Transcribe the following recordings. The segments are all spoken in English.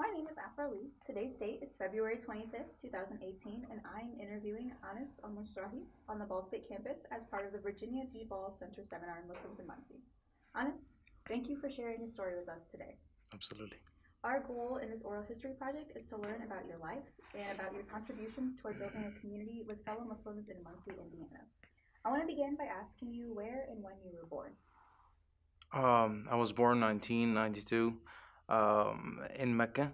My name is Afrali. Today's date is February 25th, 2018, and I'm interviewing Anas Almassrahy on the Ball State campus as part of the Virginia B. Ball Center Seminar on Muslims in Muncie. Anas, thank you for sharing your story with us today. Absolutely. Our goal in this oral history project is to learn about your life and about your contributions toward building a community with fellow Muslims in Muncie, Indiana. I want to begin by asking you where and when you were born. I was born 1992 in Mecca,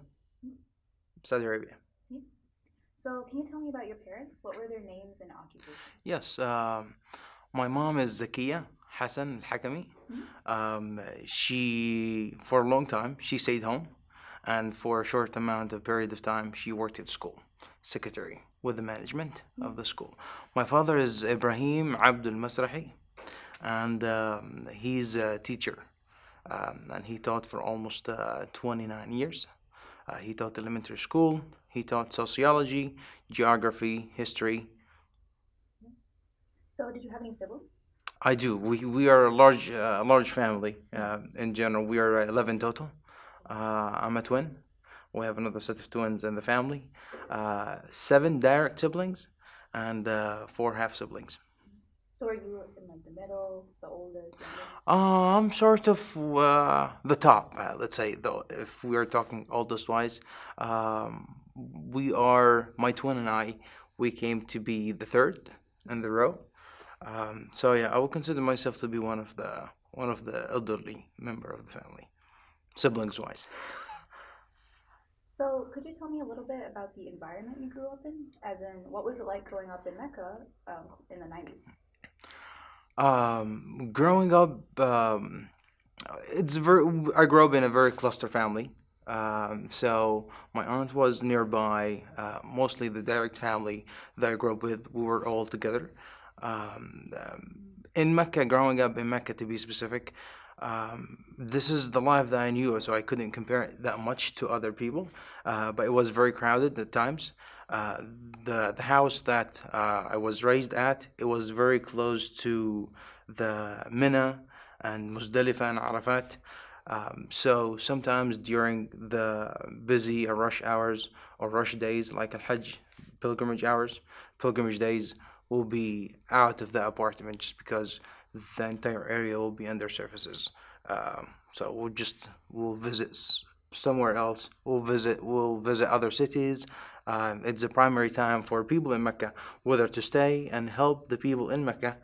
Saudi Arabia. So, can you tell me about your parents? What were their names and occupations? Yes, my mom is Zakiya Hassan Al-Hakami. She, for a long time, she stayed home, and for a short amount of period of time, she worked at school, secretary with the management of the school. My father is Ibrahim Abdul Masrahi, and he's a teacher, and he taught for almost 29 years. He taught elementary school, he taught sociology, geography, history. So, did you have any siblings? I do. We are a large family. In general, we are 11 total. I'm a twin. We have another set of twins in the family. 7 direct siblings and 4 half siblings. So are you in like the middle, the oldest, youngest? I'm sort of the top, let's say, though, if we are talking oldest wise. We are, my twin and I, we came to be the third in the row. So yeah, I would consider myself to be one of the elderly member of the family, siblings wise. So could you tell me a little bit about the environment you grew up in? As in, what was it like growing up in Mecca in the 90s? Growing up, I grew up in a very cluster family. So my aunt was nearby. Mostly the direct family that I grew up with, we were all together. In Mecca, growing up in Mecca to be specific, this is the life that I knew, so I couldn't compare it that much to other people. But it was very crowded at times. The house that I was raised at, it was very close to the Mina and Muzdalifah and Arafat. So sometimes during the busy or rush hours or rush days like Al-Hajj, pilgrimage days, will be out of the apartment just because the entire area will be under surfaces. So we'll visit somewhere else. We'll visit other cities. It's a primary time for people in Mecca whether to stay and help the people in Mecca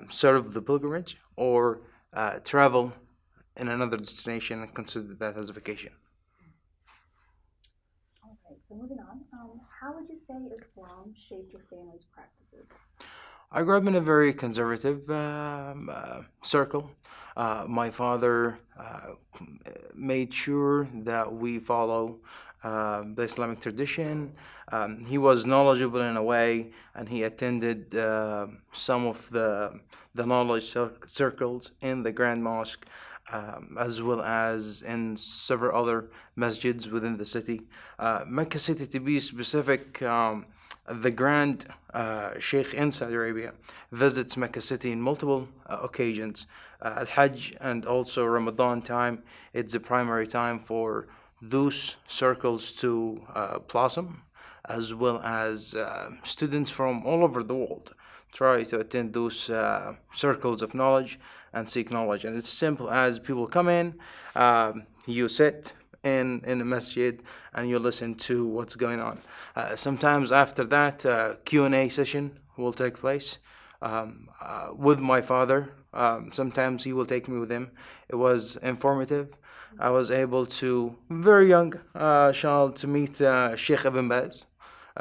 serve the pilgrimage or travel in another destination and consider that as a vacation. Okay, so moving on, how would you say Islam shaped your family's practices? I grew up in a very conservative circle. My father made sure that we follow the Islamic tradition. He was knowledgeable in a way, and he attended some of the knowledge circles in the Grand Mosque, as well as in several other masjids within the city. Mecca City, to be specific, the Grand Sheikh in Saudi Arabia visits Mecca City in multiple occasions. Al-Hajj and also Ramadan time, it's a primary time for those circles to blossom, as well as students from all over the world try to attend those circles of knowledge and seek knowledge. And it's simple as people come in, you sit in a masjid and you listen to what's going on. Sometimes after that, Q&A session will take place with my father. Sometimes he will take me with him. It was informative. I was able to, very young child, to meet Sheikh Ibn Baz.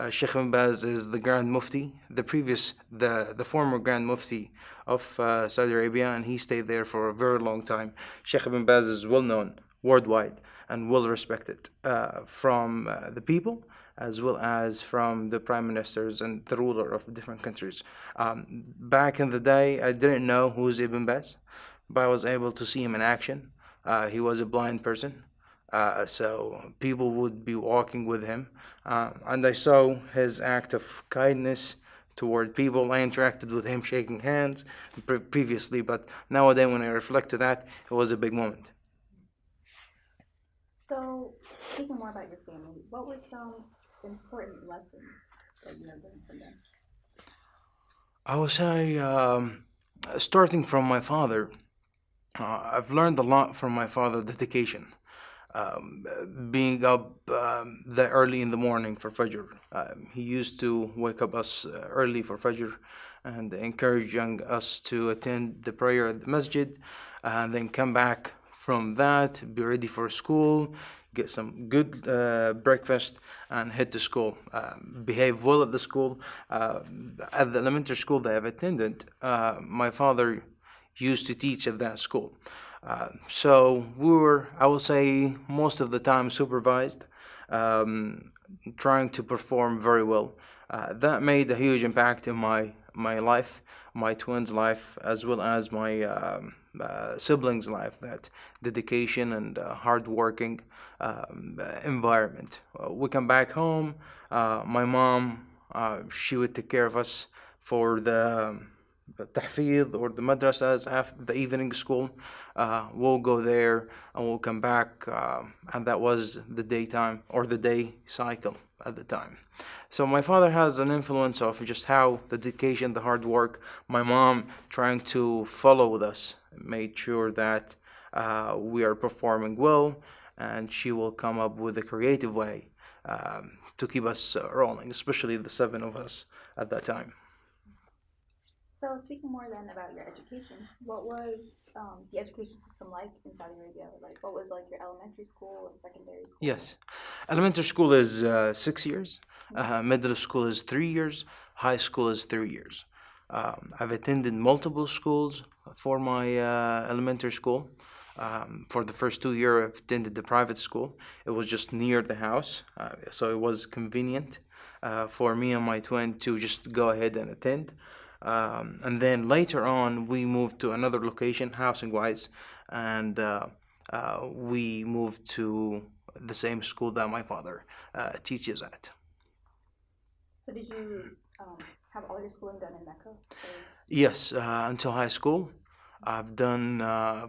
Sheikh Ibn Baz is the Grand Mufti, the former Grand Mufti of Saudi Arabia, and he stayed there for a very long time. Sheikh Ibn Baz is well known worldwide and well respected from the people as well as from the prime ministers and the ruler of different countries. Back in the day, I didn't know who's Ibn Baz, but I was able to see him in action. He was a blind person, so people would be walking with him, and I saw his act of kindness toward people. I interacted with him shaking hands previously, but nowadays when I reflect to that, it was a big moment. So Speaking more about your family, what were some important lessons that you have learned from them? I would say, starting from my father, I've learned a lot from my father. Dedication, being up that early in the morning for Fajr. He used to wake up us early for Fajr and encouraging us to attend the prayer at the masjid and then come back from that, be ready for school, get some good breakfast, and head to school. Behave well at the school. At the elementary school that I've attended, my father used to teach at that school. So we were, I would say, most of the time supervised, um, trying to perform very well. That made a huge impact in my life, my twins' life, as well as my siblings' life. That dedication and hard working environment. We come back home. My mom, she would take care of us for the tahfidh or the madrasas after the evening school. We'll go there and we'll come back, and that was the daytime or the day cycle at the time. So my father has an influence of just how the dedication, the hard work. My mom trying to follow with us, made sure that we are performing well, and she will come up with a creative way to keep us rolling, especially the seven of us at that time. So, speaking more then about your education, what was the education system like in Saudi Arabia? Like, what was like your elementary school and secondary school? Yes. Elementary school is 6 years, middle school is 3 years, high school is 3 years. I've attended multiple schools for my elementary school. For the first 2 years, I've attended the private school. It was just near the house, so it was convenient for me and my twin to just go ahead and attend. And then later on, we moved to another location, housing wise, and we moved to the same school that my father teaches at. So, did you have all your schooling done in Mecca? Yes, until high school. I've done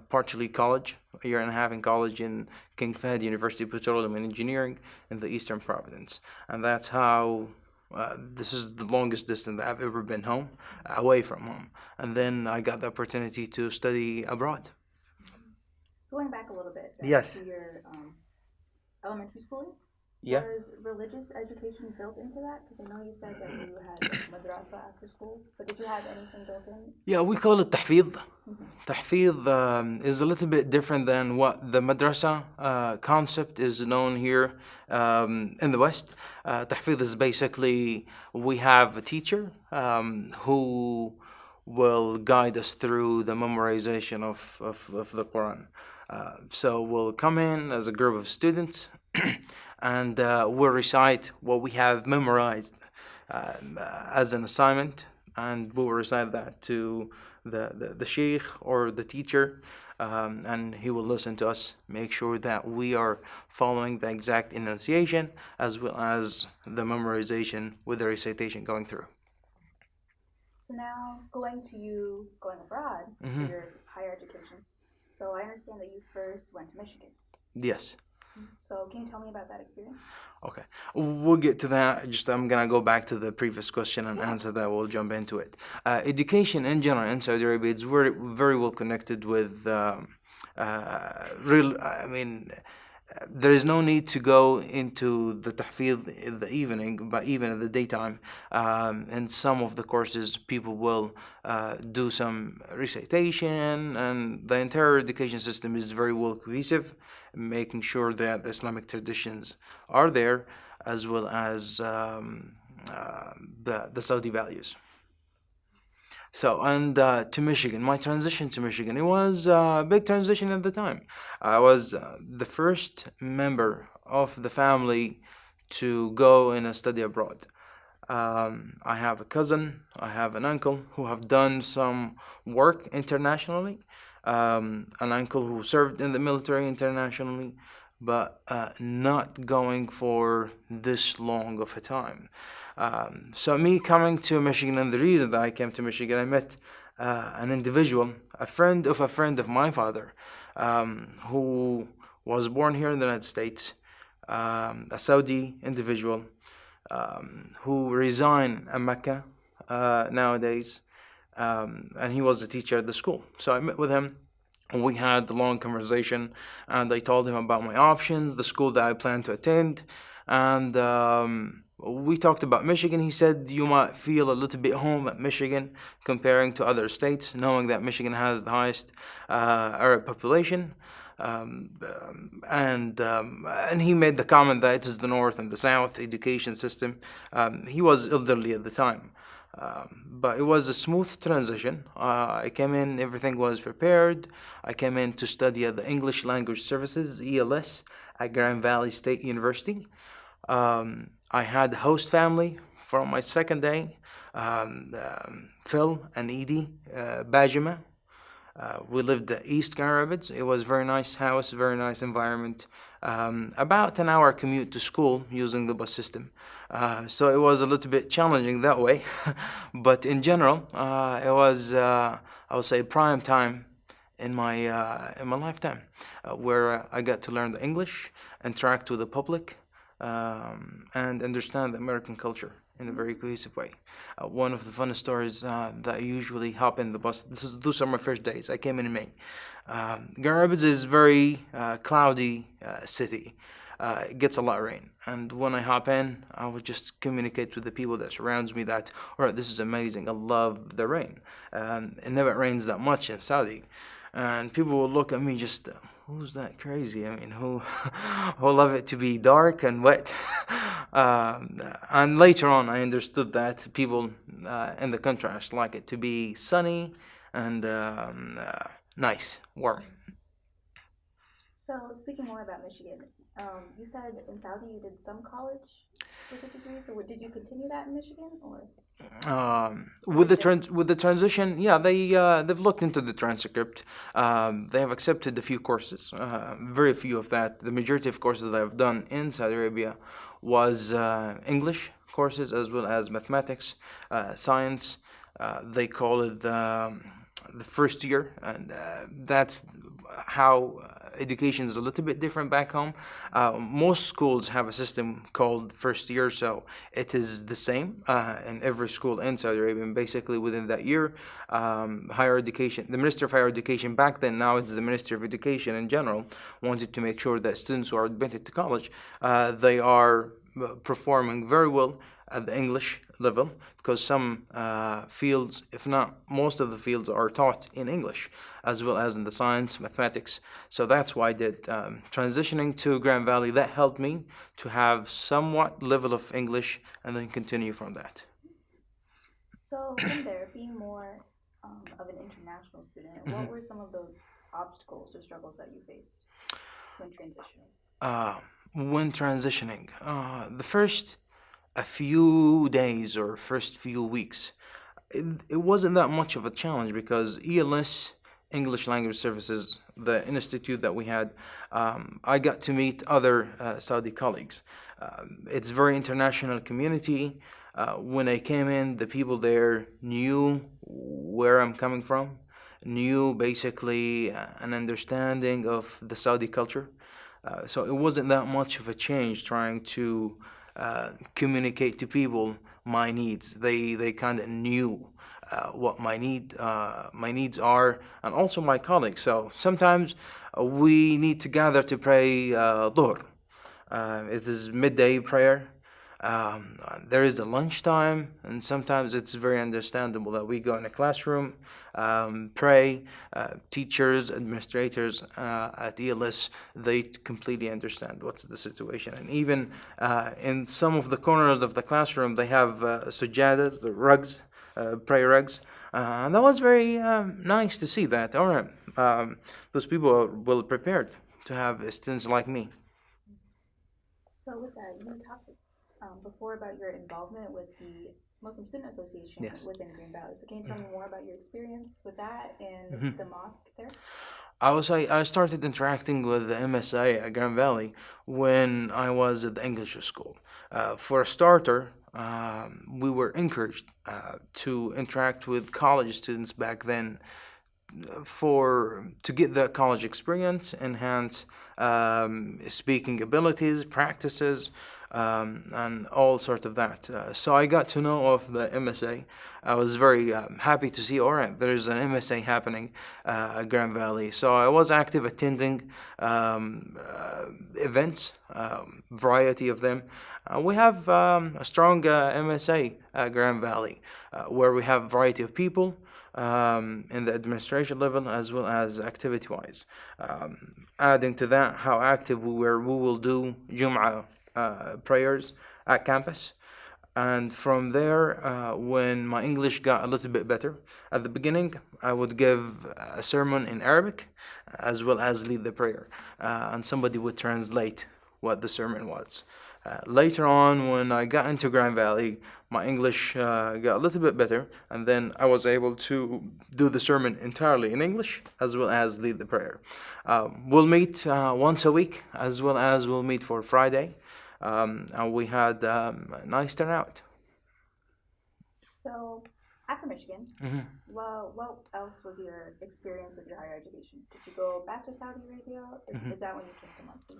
partially college, a year and a half in college in King Fahd University of Petroleum and Engineering in the Eastern Providence. And that's how this is the longest distance that I've ever been home, away from home. And then I got the opportunity to study abroad. Going back a little bit Yes. to your elementary schooling, Yeah. was religious education built into that? Because I know you said that you had like, madrasa after school, but did you have anything built in? Yeah, we call it tahfidh. Tahfidh is a little bit different than what the madrasa concept is known here in the West. Tahfidh is basically we have a teacher who will guide us through the memorization of the Quran. So we'll come in as a group of students and we'll recite what we have memorized as an assignment, and we'll recite that to the sheikh or the teacher, and he will listen to us, make sure that we are following the exact enunciation as well as the memorization with the recitation going through. So now going abroad for your higher education. So I understand that you first went to Michigan. Yes. So can you tell me about that experience? Okay, we'll get to that. Just I'm gonna go back to the previous question and answer that. We'll jump into it. Education in general in Saudi Arabia is very, very well connected with real. I mean, there is no need to go into the tahfidh in the evening, but even in the daytime, in some of the courses, people will do some recitation, and the entire education system is very well cohesive, making sure that the Islamic traditions are there, as well as the Saudi values. So, and to Michigan, my transition to Michigan, it was a big transition at the time. I was the first member of the family to go in a study abroad. I have a cousin, I have an uncle who have done some work internationally, an uncle who served in the military internationally, but not going for this long of a time. So me coming to Michigan, and the reason that I came to Michigan, I met an individual, a friend of my father, who was born here in the United States, a Saudi individual who resigned in Mecca nowadays, and he was a teacher at the school. So I met with him. We had a long conversation, and I told him about my options, the school that I plan to attend, and we talked about Michigan. He said you might feel a little bit home at Michigan comparing to other states, knowing that Michigan has the highest Arab population. And he made the comment that it is the North and the South education system. He was elderly at the time. But it was a smooth transition. I came in, everything was prepared. I came in to study at the English Language Services, ELS, at Grand Valley State University. I had a host family from my second day, Phil and Edie Bajima. We lived at East Grand Rapids. It was a very nice house, very nice environment. About an hour commute to school using the bus system. So it was a little bit challenging that way. But in general, it was, I would say, prime time in my lifetime, where I got to learn the English, interact with the public, and understand the American culture in a very cohesive way. One of the funnest stories that I usually hop in the bus, those are my first days. I came in May. Grand Rapids is very cloudy city. It gets a lot of rain. And when I hop in, I would just communicate with the people that surrounds me that, all right, this is amazing. I love the rain. It never rains that much in Saudi. And people will look at me just, who's that crazy? I mean, who love it to be dark and wet? And later on, I understood that people in the contrast like it to be sunny and nice, warm. So, speaking more about Michigan, you said in Saudi you did some college with a degree. So, did you continue that in Michigan, or? With the transition, yeah, they've looked into the transcript. They have accepted a few courses, very few of that. The majority of courses that I've done in Saudi Arabia was English courses as well as mathematics, science. They call it the first year, and that's how education is a little bit different back home. Most schools have a system called first year, so it is the same in every school in Saudi Arabia. And basically, within that year, higher education, the Minister of Higher Education back then, now it's the Minister of Education in general, wanted to make sure that students who are admitted to college, they are performing very well at the English level, because some fields, if not most of the fields, are taught in English, as well as in the science, mathematics. So that's why I did. Transitioning to Grand Valley, that helped me to have somewhat level of English and then continue from that. So, in there, being more of an international student, what were some of those obstacles or struggles that you faced when transitioning? The first a few days or first few weeks, it wasn't that much of a challenge because ELS, English Language Services, the institute that we had, I got to meet other Saudi colleagues. It's a very international community. When I came in, the people there knew where I'm coming from, knew basically an understanding of the Saudi culture. So it wasn't that much of a change trying to communicate to people my needs. They kind of knew what my needs are, and also my colleagues. So sometimes we need to gather to pray Dhuhr. It is midday prayer. There is a lunchtime, and sometimes it's very understandable that we go in a classroom, pray. Teachers, administrators at ELS, they completely understand what's the situation. And even in some of the corners of the classroom, they have sujadas, the rugs, prayer rugs. And that was very nice to see that. All right, those people are well prepared to have students like me. So with that, you talked before about your involvement with the Muslim Student Association within Green Valley. So can you tell me more about your experience with that and the mosque there? I started interacting with the MSI at Grand Valley when I was at the English school. For a starter, we were encouraged to interact with college students back then to get the college experience, enhance speaking abilities, practices, and all sort of that. So I got to know of the MSA. I was very happy to see, all right, there's an MSA happening at Grand Valley. So I was active attending events, variety of them. We have a strong MSA at Grand Valley, where we have variety of people in the administration level as well as activity-wise. Adding to that, how active we were, we will do Jum'ah prayers at campus. And from there, when my English got a little bit better, at the beginning, I would give a sermon in Arabic as well as lead the prayer. And somebody would translate what the sermon was. Later on, when I got into Grand Valley, my English got a little bit better, and then I was able to do the sermon entirely in English as well as lead the prayer. We'll meet once a week as well as we'll meet for Friday. And we had a nice turnout. So, after Michigan, well, what else was your experience with your higher education? Did you go back to Saudi Arabia? Or is that when you came to Muncie?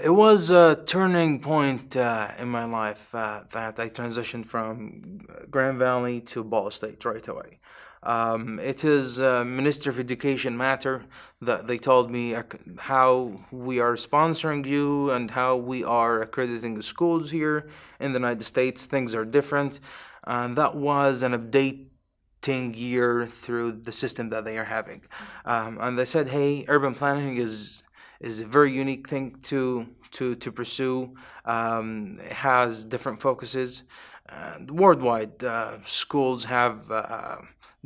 It was a turning point in my life that I transitioned from Grand Valley to Ball State right away. It is Minister of Education matter that they told me how we are sponsoring you and how we are accrediting the schools here in the United States. Things are different, and that was an updating year through the system that they are having. And they said, hey, urban planning is a very unique thing to pursue. It has different focuses. Worldwide, schools have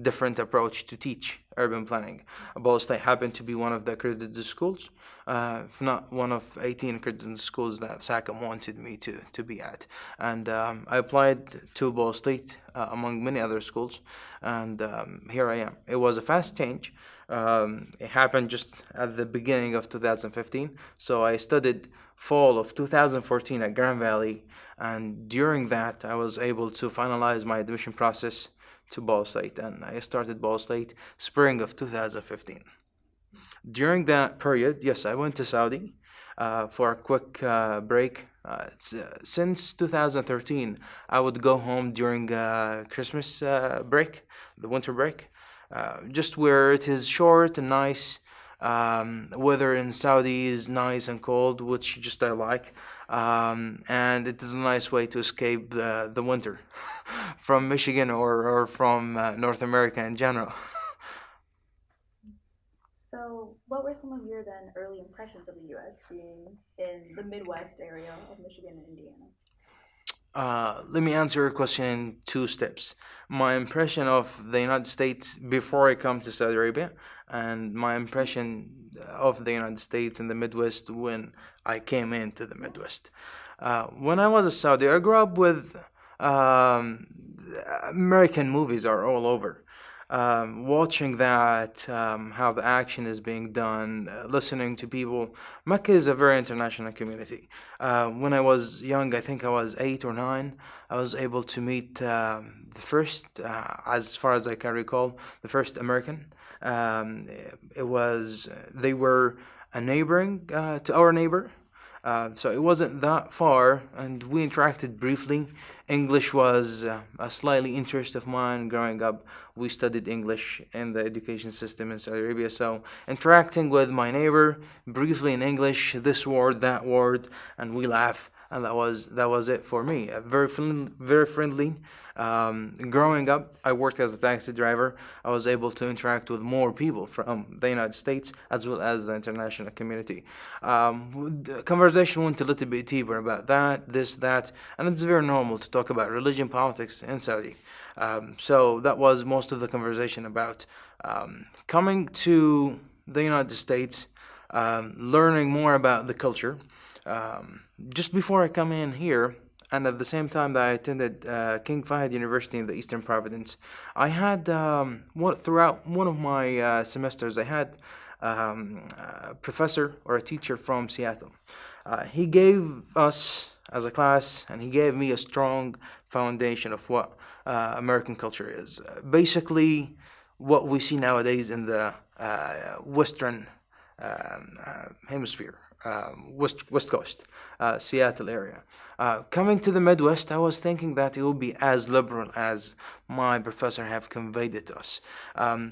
different approach to teach urban planning. Ball State happened to be one of the accredited schools, if not one of 18 accredited schools that SACM wanted me to be at. And I applied to Ball State among many other schools, and here I am. It was a fast change. It happened just at the beginning of 2015, so I studied fall of 2014 at Grand Valley, and during that I was able to finalize my admission process to Ball State, and I started Ball State spring of 2015. During that period, yes, I went to Saudi for a quick break. Since 2013, I would go home during Christmas break, the winter break, just where it is short and nice. Weather in Saudi is nice and cold, which just I like, and it is a nice way to escape the winter from Michigan or from North America in general. So, what were some of your then early impressions of the U.S. being in the Midwest area of Michigan and Indiana? Let me answer your question in two steps. My impression of the United States before I come to Saudi Arabia, and my impression of the United States in the Midwest when I came into the Midwest. When I was in Saudi, I grew up with American movies are all over. Watching that, how the action is being done, listening to people. Mecca is a very international community. When I was young, I think I was 8 or 9, I was able to meet the first, as far as I can recall, the first American. They were a neighboring to our neighbor. So it wasn't that far, and we interacted briefly. English was a slightly interest of mine growing up. We studied English in the education system in Saudi Arabia, so interacting with my neighbor briefly in English, this word, that word, and we laugh, and that was it for me. Very friendly. Growing up, I worked as a taxi driver. I was able to interact with more people from the United States as well as the international community. The conversation went a little bit deeper about that, and it's very normal to talk about religion, politics in Saudi. So that was most of the conversation about coming to the United States, learning more about the culture. Just before I come in here, and at the same time that I attended King Fahd University in the Eastern Providence, I had throughout one of my semesters, I had a professor or a teacher from Seattle. He gave us as a class, and he gave me a strong foundation of what American culture is. Basically, what we see nowadays in the Western hemisphere, West Coast, Seattle area. Coming to the Midwest, I was thinking that it would be as liberal as my professor have conveyed it to us.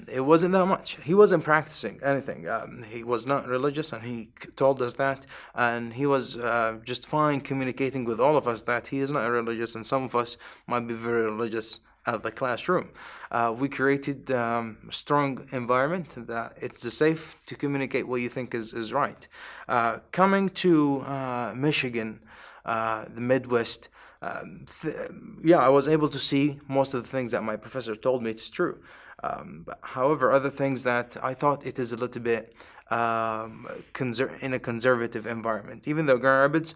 It wasn't that much. He wasn't practicing anything. He was not religious, and he told us that. And he was just fine communicating with all of us that he is not religious, and some of us might be very religious at the classroom. We created a strong environment that it's safe to communicate what you think is right. Coming to Michigan, the Midwest, I was able to see most of the things that my professor told me it's true. But however, other things that I thought it is a little bit in a conservative environment. Even though Grand Rapids,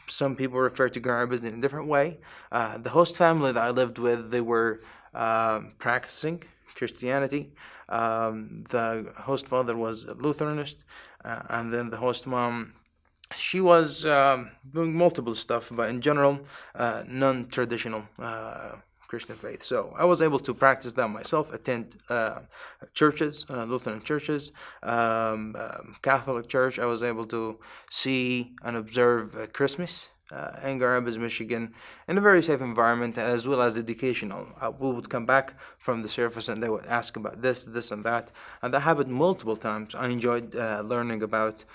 some people refer to Grand Rapids in a different way. The host family that I lived with, they were practicing Christianity. The host father was a Lutheranist, and then the host mom, she was doing multiple stuff, but in general, non-traditional Christian faith. So I was able to practice that myself, attend churches, Lutheran churches, Catholic church. I was able to see and observe Christmas in Grand Rapids, Michigan, in a very safe environment, as well as educational. We would come back from the surface and they would ask about this, and that. And that happened multiple times. I enjoyed learning about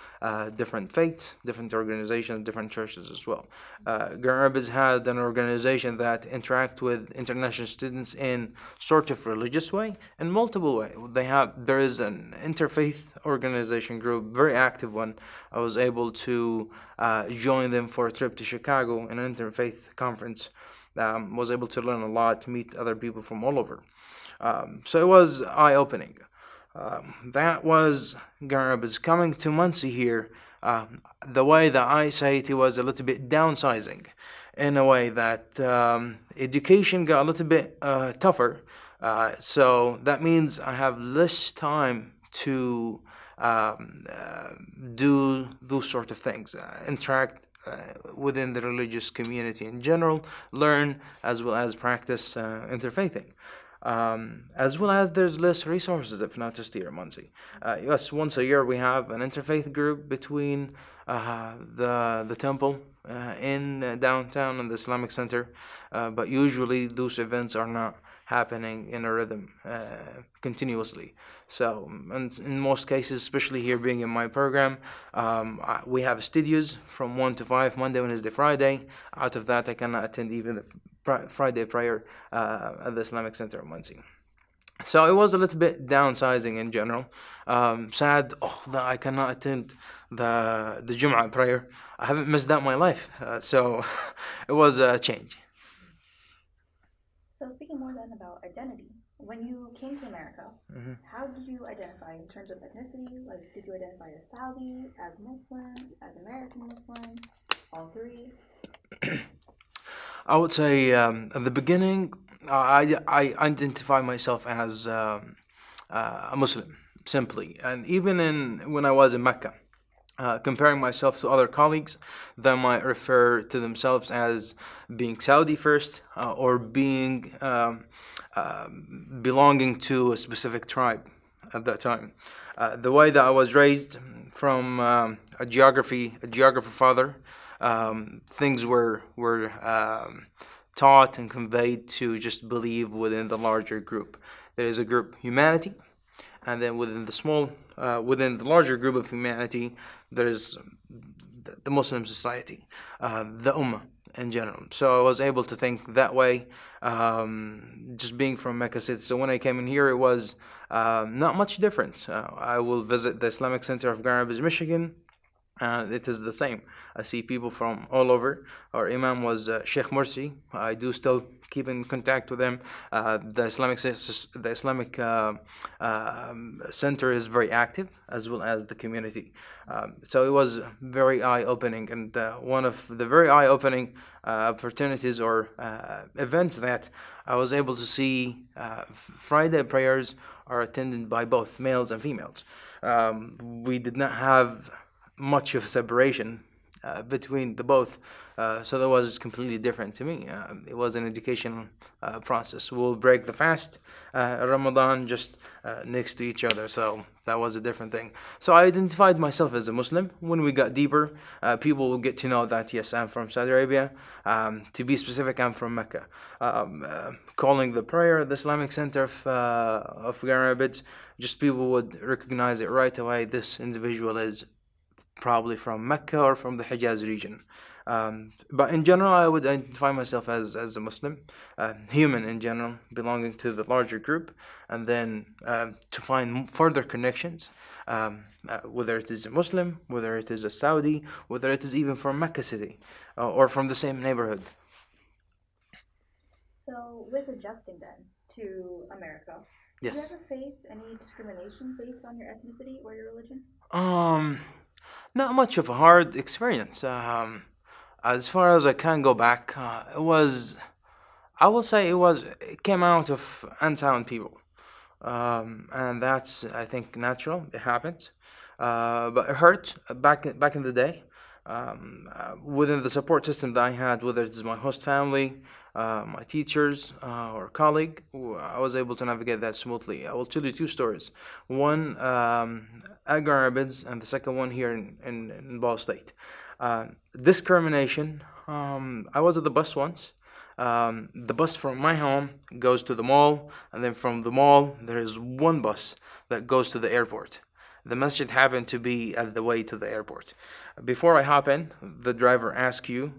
different faiths, different organizations, different churches as well. Grand Rapids had an organization that interact with international students in sort of religious way, in multiple way. There is an interfaith organization group, very active one. I was able to join them for a trip to Chicago in an interfaith conference. Was able to learn a lot, meet other people from all over. So it was eye-opening. That was Grand Rapids. Coming to Muncie here, the way that I say it was a little bit downsizing, in a way that education got a little bit tougher. So that means I have less time to do those sort of things, interact within the religious community in general, learn as well as practice interfaithing. As well as there's less resources, if not just here in Muncie. Yes, once a year we have an interfaith group between the temple in downtown and the Islamic Center, but usually those events are not happening in a rhythm continuously. So in most cases, especially here being in my program, we have studios from 1 to 5, Monday, Wednesday, Friday. Out of that, I cannot attend even the Friday prayer at the Islamic Center of Muncie. So it was a little bit downsizing in general. Sad that I cannot attend the Jum'ah prayer. I haven't missed that in my life. So it was a change. So speaking more then about identity, when you came to America, how did you identify in terms of ethnicity? Like, did you identify as Saudi, as Muslim, as American Muslim, all three? I would say at the beginning, I identify myself as a Muslim, simply. And even when I was in Mecca, comparing myself to other colleagues, they might refer to themselves as being Saudi first, or being belonging to a specific tribe at that time. The way that I was raised from a geographer father, things were taught and conveyed to just believe within the larger group. There is a group, humanity, and then within the larger group of humanity, there is the Muslim society, the Ummah in general. So I was able to think that way, just being from Mecca City. So when I came in here, it was not much different. I will visit the Islamic Center of Grand Rapids, Michigan. It is the same. I see people from all over. Our Imam was Sheikh Mursi. I do still keep in contact with him. The Islamic Center is very active, as well as the community. So it was very eye-opening, and one of the very eye-opening opportunities or events that I was able to see, Friday prayers are attended by both males and females. We did not have much of separation between the both. So that was completely different to me. It was an educational process. We'll break the fast, Ramadan, just next to each other. So that was a different thing. So I identified myself as a Muslim. When we got deeper, people will get to know that yes, I'm from Saudi Arabia. To be specific, I'm from Mecca. Calling the prayer the Islamic Center of Grand Rapids, just people would recognize it right away. This individual is probably from Mecca or from the Hijaz region. But in general, I would identify myself as a Muslim, human in general, belonging to the larger group, and then to find further connections, whether it is a Muslim, whether it is a Saudi, whether it is even from Mecca city, or from the same neighborhood. So, with adjusting then to America, did you Yes. ever face any discrimination based on your ethnicity or your religion? Um, Not much of a hard experience. As far as I can go back, it was, I will say it came out of unsound people. And that's, I think, natural. It happens. But it hurt back in the day. Within the support system that I had, whether it's my host family, my teachers, or colleague, I was able to navigate that smoothly. I will tell you two stories. One at Grand Rapids, and the second one here in Ball State. Discrimination. I was at the bus once. The bus from my home goes to the mall, and then from the mall, there is one bus that goes to the airport. The masjid happened to be at the way to the airport. Before I hop in, the driver asks you,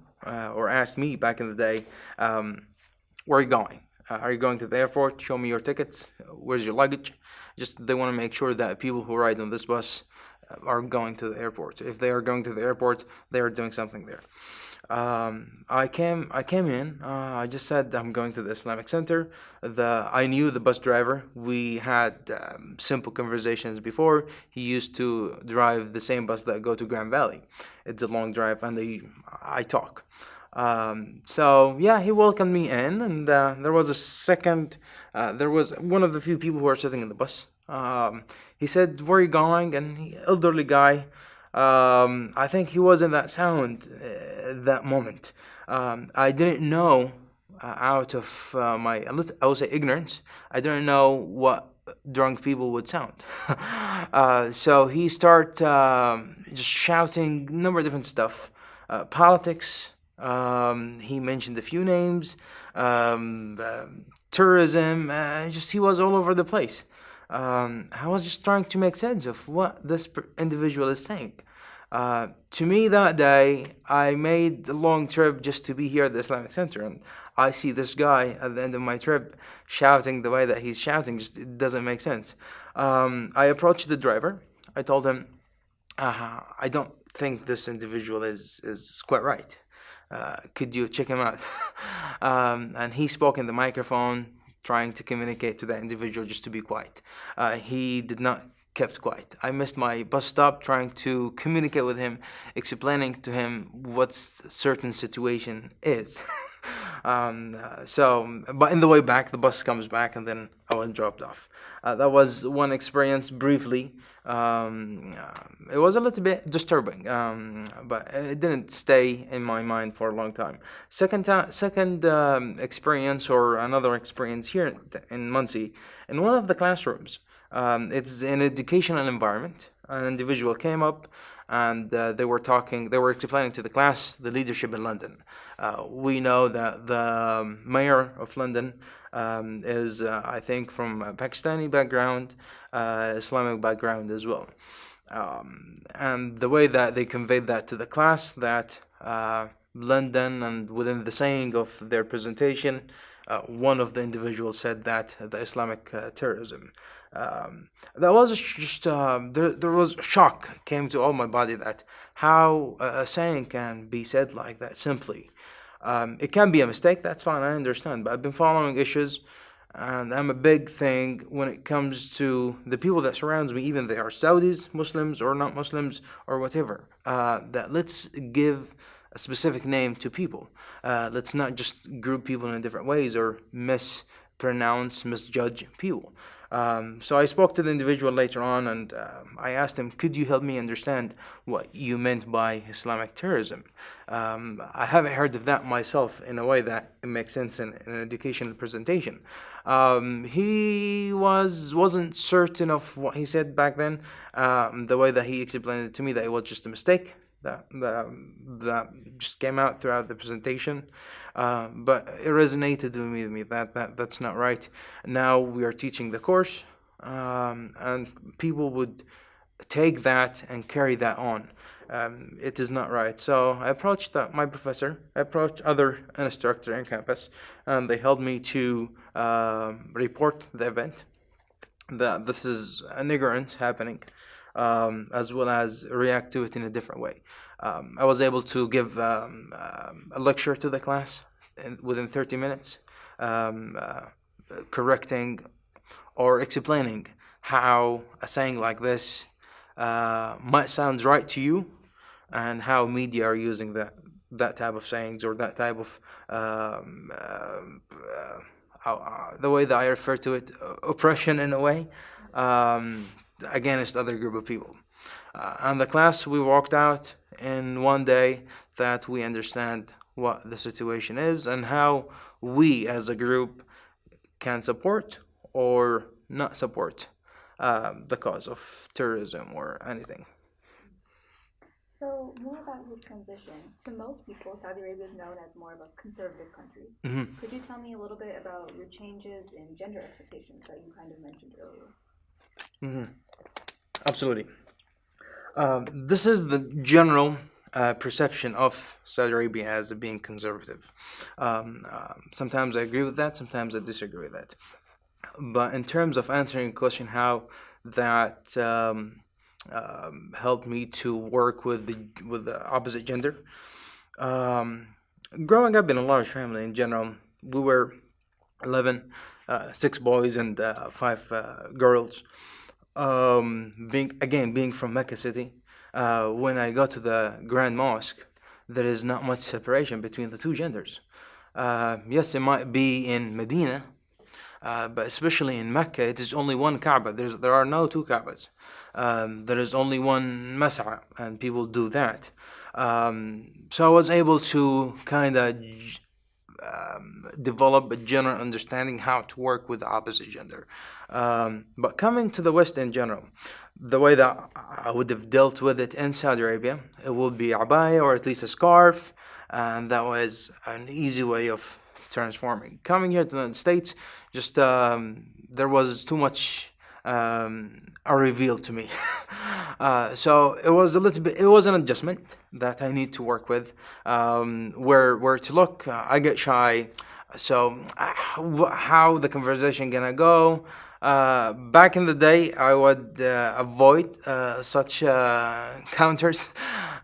or asked me back in the day, where are you going? Are you going to the airport? Show me your tickets. Where's your luggage? Just they want to make sure that people who ride on this bus are going to the airport. If they are going to the airport, they are doing something there. I came in. I just said I'm going to the Islamic Center. I knew the bus driver. We had simple conversations before. He used to drive the same bus that go to Grand Valley. It's a long drive, and I talk. So yeah, he welcomed me in, and there was a second. There was one of the few people who are sitting in the bus. He said, "Where are you going?" And elderly guy. I think he was in that sound that moment. I didn't know out of I would say ignorance. I didn't know what drunk people would sound. So he started just shouting a number of different stuff, politics. He mentioned a few names, tourism. Just he was all over the place. I was just trying to make sense of what this individual is saying. To me, that day, I made the long trip just to be here at the Islamic Center, and I see this guy at the end of my trip shouting the way that he's shouting. Just it doesn't make sense. I approached the driver. I told him, I don't think this individual is quite right. Could you check him out? And he spoke in the microphone, trying to communicate to that individual just to be quiet. He did not kept quiet. I missed my bus stop trying to communicate with him, explaining to him what certain situation is. But in the way back, the bus comes back, and then I was dropped off. That was one experience briefly. It was a little bit disturbing, but it didn't stay in my mind for a long time. Second experience, or another experience here in Muncie, in one of the classrooms. It's an educational environment. An individual came up, and they were explaining to the class the leadership in London. We know that the mayor of London is, I think, from a Pakistani background, Islamic background as well. And the way that they conveyed that to the class, that London, and within the saying of their presentation, one of the individuals said that the Islamic terrorism. That was just there was a shock came to all my body, that how a saying can be said like that simply. It can be a mistake, that's fine, I understand, but I've been following issues, and I'm a big thing when it comes to the people that surrounds me, even they are Saudis, Muslims or not Muslims or whatever. That let's give a specific name to people. Let's not just group people in different ways or misjudge people. So I spoke to the individual later on, and I asked him, "Could you help me understand what you meant by Islamic terrorism?" I haven't heard of that myself in a way that it makes sense in an educational presentation. He wasn't certain of what he said back then. The way that he explained it to me, that it was just a mistake that just came out throughout the presentation. But it resonated with me that's not right. Now we are teaching the course, and people would take that and carry that on. It is not right. So I approached my professor, I approached other instructor in campus, and they helped me to report the event, that this is an ignorance happening, as well as react to it in a different way. I was able to give a lecture to the class within 30 minutes, correcting or explaining how a saying like this might sound right to you, and how media are using that type of sayings, or that type of the way that I refer to it, oppression in a way, against other group of people. And the class, we walked out in one day that we understand what the situation is, and how we as a group can support or not support the cause of terrorism or anything. So, more about your transition. To most people, Saudi Arabia is known as more of a conservative country. Mm-hmm. Could you tell me a little bit about your changes in gender expectations that you kind of mentioned earlier? Mm-hmm. Absolutely. This is the general perception of Saudi Arabia as being conservative. Sometimes I agree with that, sometimes I disagree with that. But in terms of answering the question, how that helped me to work with the opposite gender. Growing up in a large family in general, we were 11, 6 boys and 5 girls. Being from Mecca City, when I go to the Grand Mosque, there is not much separation between the two genders. Yes, it might be in Medina, but especially in Mecca, it is only one Kaaba. There are no two Kaabas. There is only one Mas'a, and people do that. So I was able to kind of develop a general understanding how to work with the opposite gender. But coming to the West in general, the way that I would have dealt with it in Saudi Arabia, it would be abaya, or at least a scarf, and that was an easy way of transforming. Coming here to the United States, just there was too much are revealed to me. So it was an adjustment that I need to work with. Where to look, I get shy. So how the conversation gonna go? Back in the day, I would avoid such counters,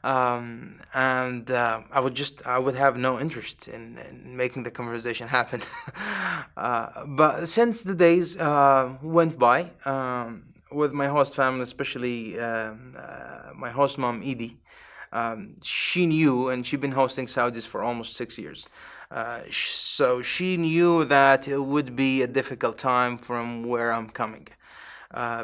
and I would have no interest in making the conversation happen. But since the days went by, with my host family, especially my host mom Edie, she knew, and she'd been hosting Saudis for almost 6 years. So she knew that it would be a difficult time from where I'm coming.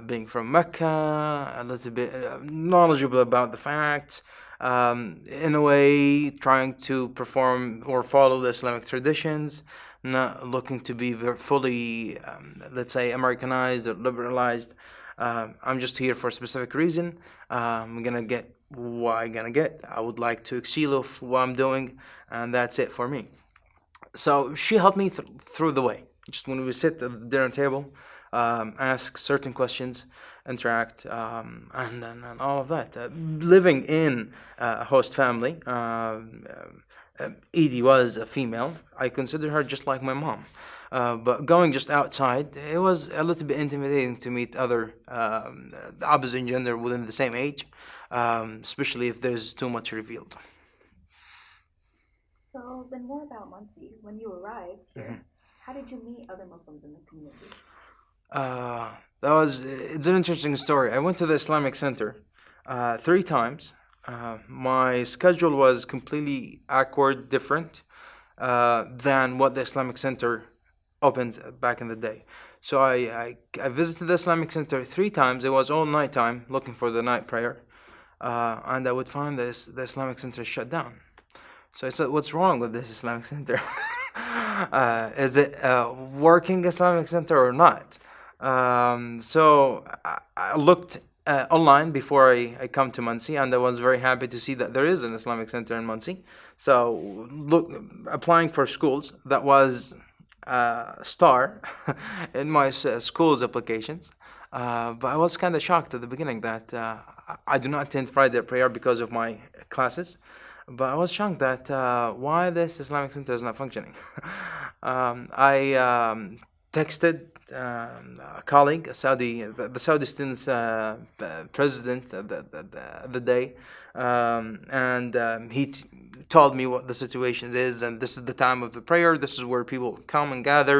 Being from Mecca, a little bit knowledgeable about the facts, in a way trying to perform or follow the Islamic traditions, not looking to be fully, let's say, Americanized or liberalized. I'm just here for a specific reason. I'm gonna get what I'm gonna get. I would like to excel of what I'm doing, and that's it for me. So she helped me through the way. Just when we sit at the dinner table, ask certain questions, interact, and all of that. Living in a host family, Edie was a female. I consider her just like my mom. But going just outside, it was a little bit intimidating to meet other the opposite gender within the same age, especially if there's too much revealed. So then more about Muncie. When you arrived here, how did you meet other Muslims in the community? It's an interesting story. I went to the Islamic Center 3 times. My schedule was completely awkward, different than what the Islamic Center opens back in the day. So I visited the Islamic Center 3 times. It was all night time, looking for the night prayer, and I would find the Islamic Center shut down. So I said, "What's wrong with this Islamic Center? Is it a working Islamic Center or not?" So I looked online before I come to Muncie, and I was very happy to see that there is an Islamic Center in Muncie. So applying for schools, that was star in my school's applications. But I was kind of shocked at the beginning that I do not attend Friday prayer because of my classes. But I was shocked that why this Islamic Center is not functioning. I texted a colleague, the Saudi students president the day, and he told me what the situation is, and this is the time of the prayer. This is where people come and gather.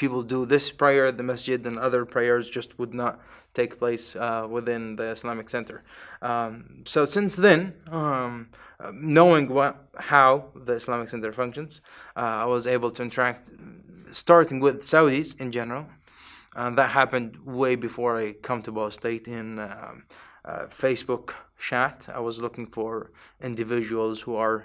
People do this prayer at the masjid, and other prayers just would not take place within the Islamic Center. So since then, knowing how the Islamic Center functions, I was able to interact, starting with Saudis in general. That happened way before I come to Ball State in Facebook chat. I was looking for individuals who are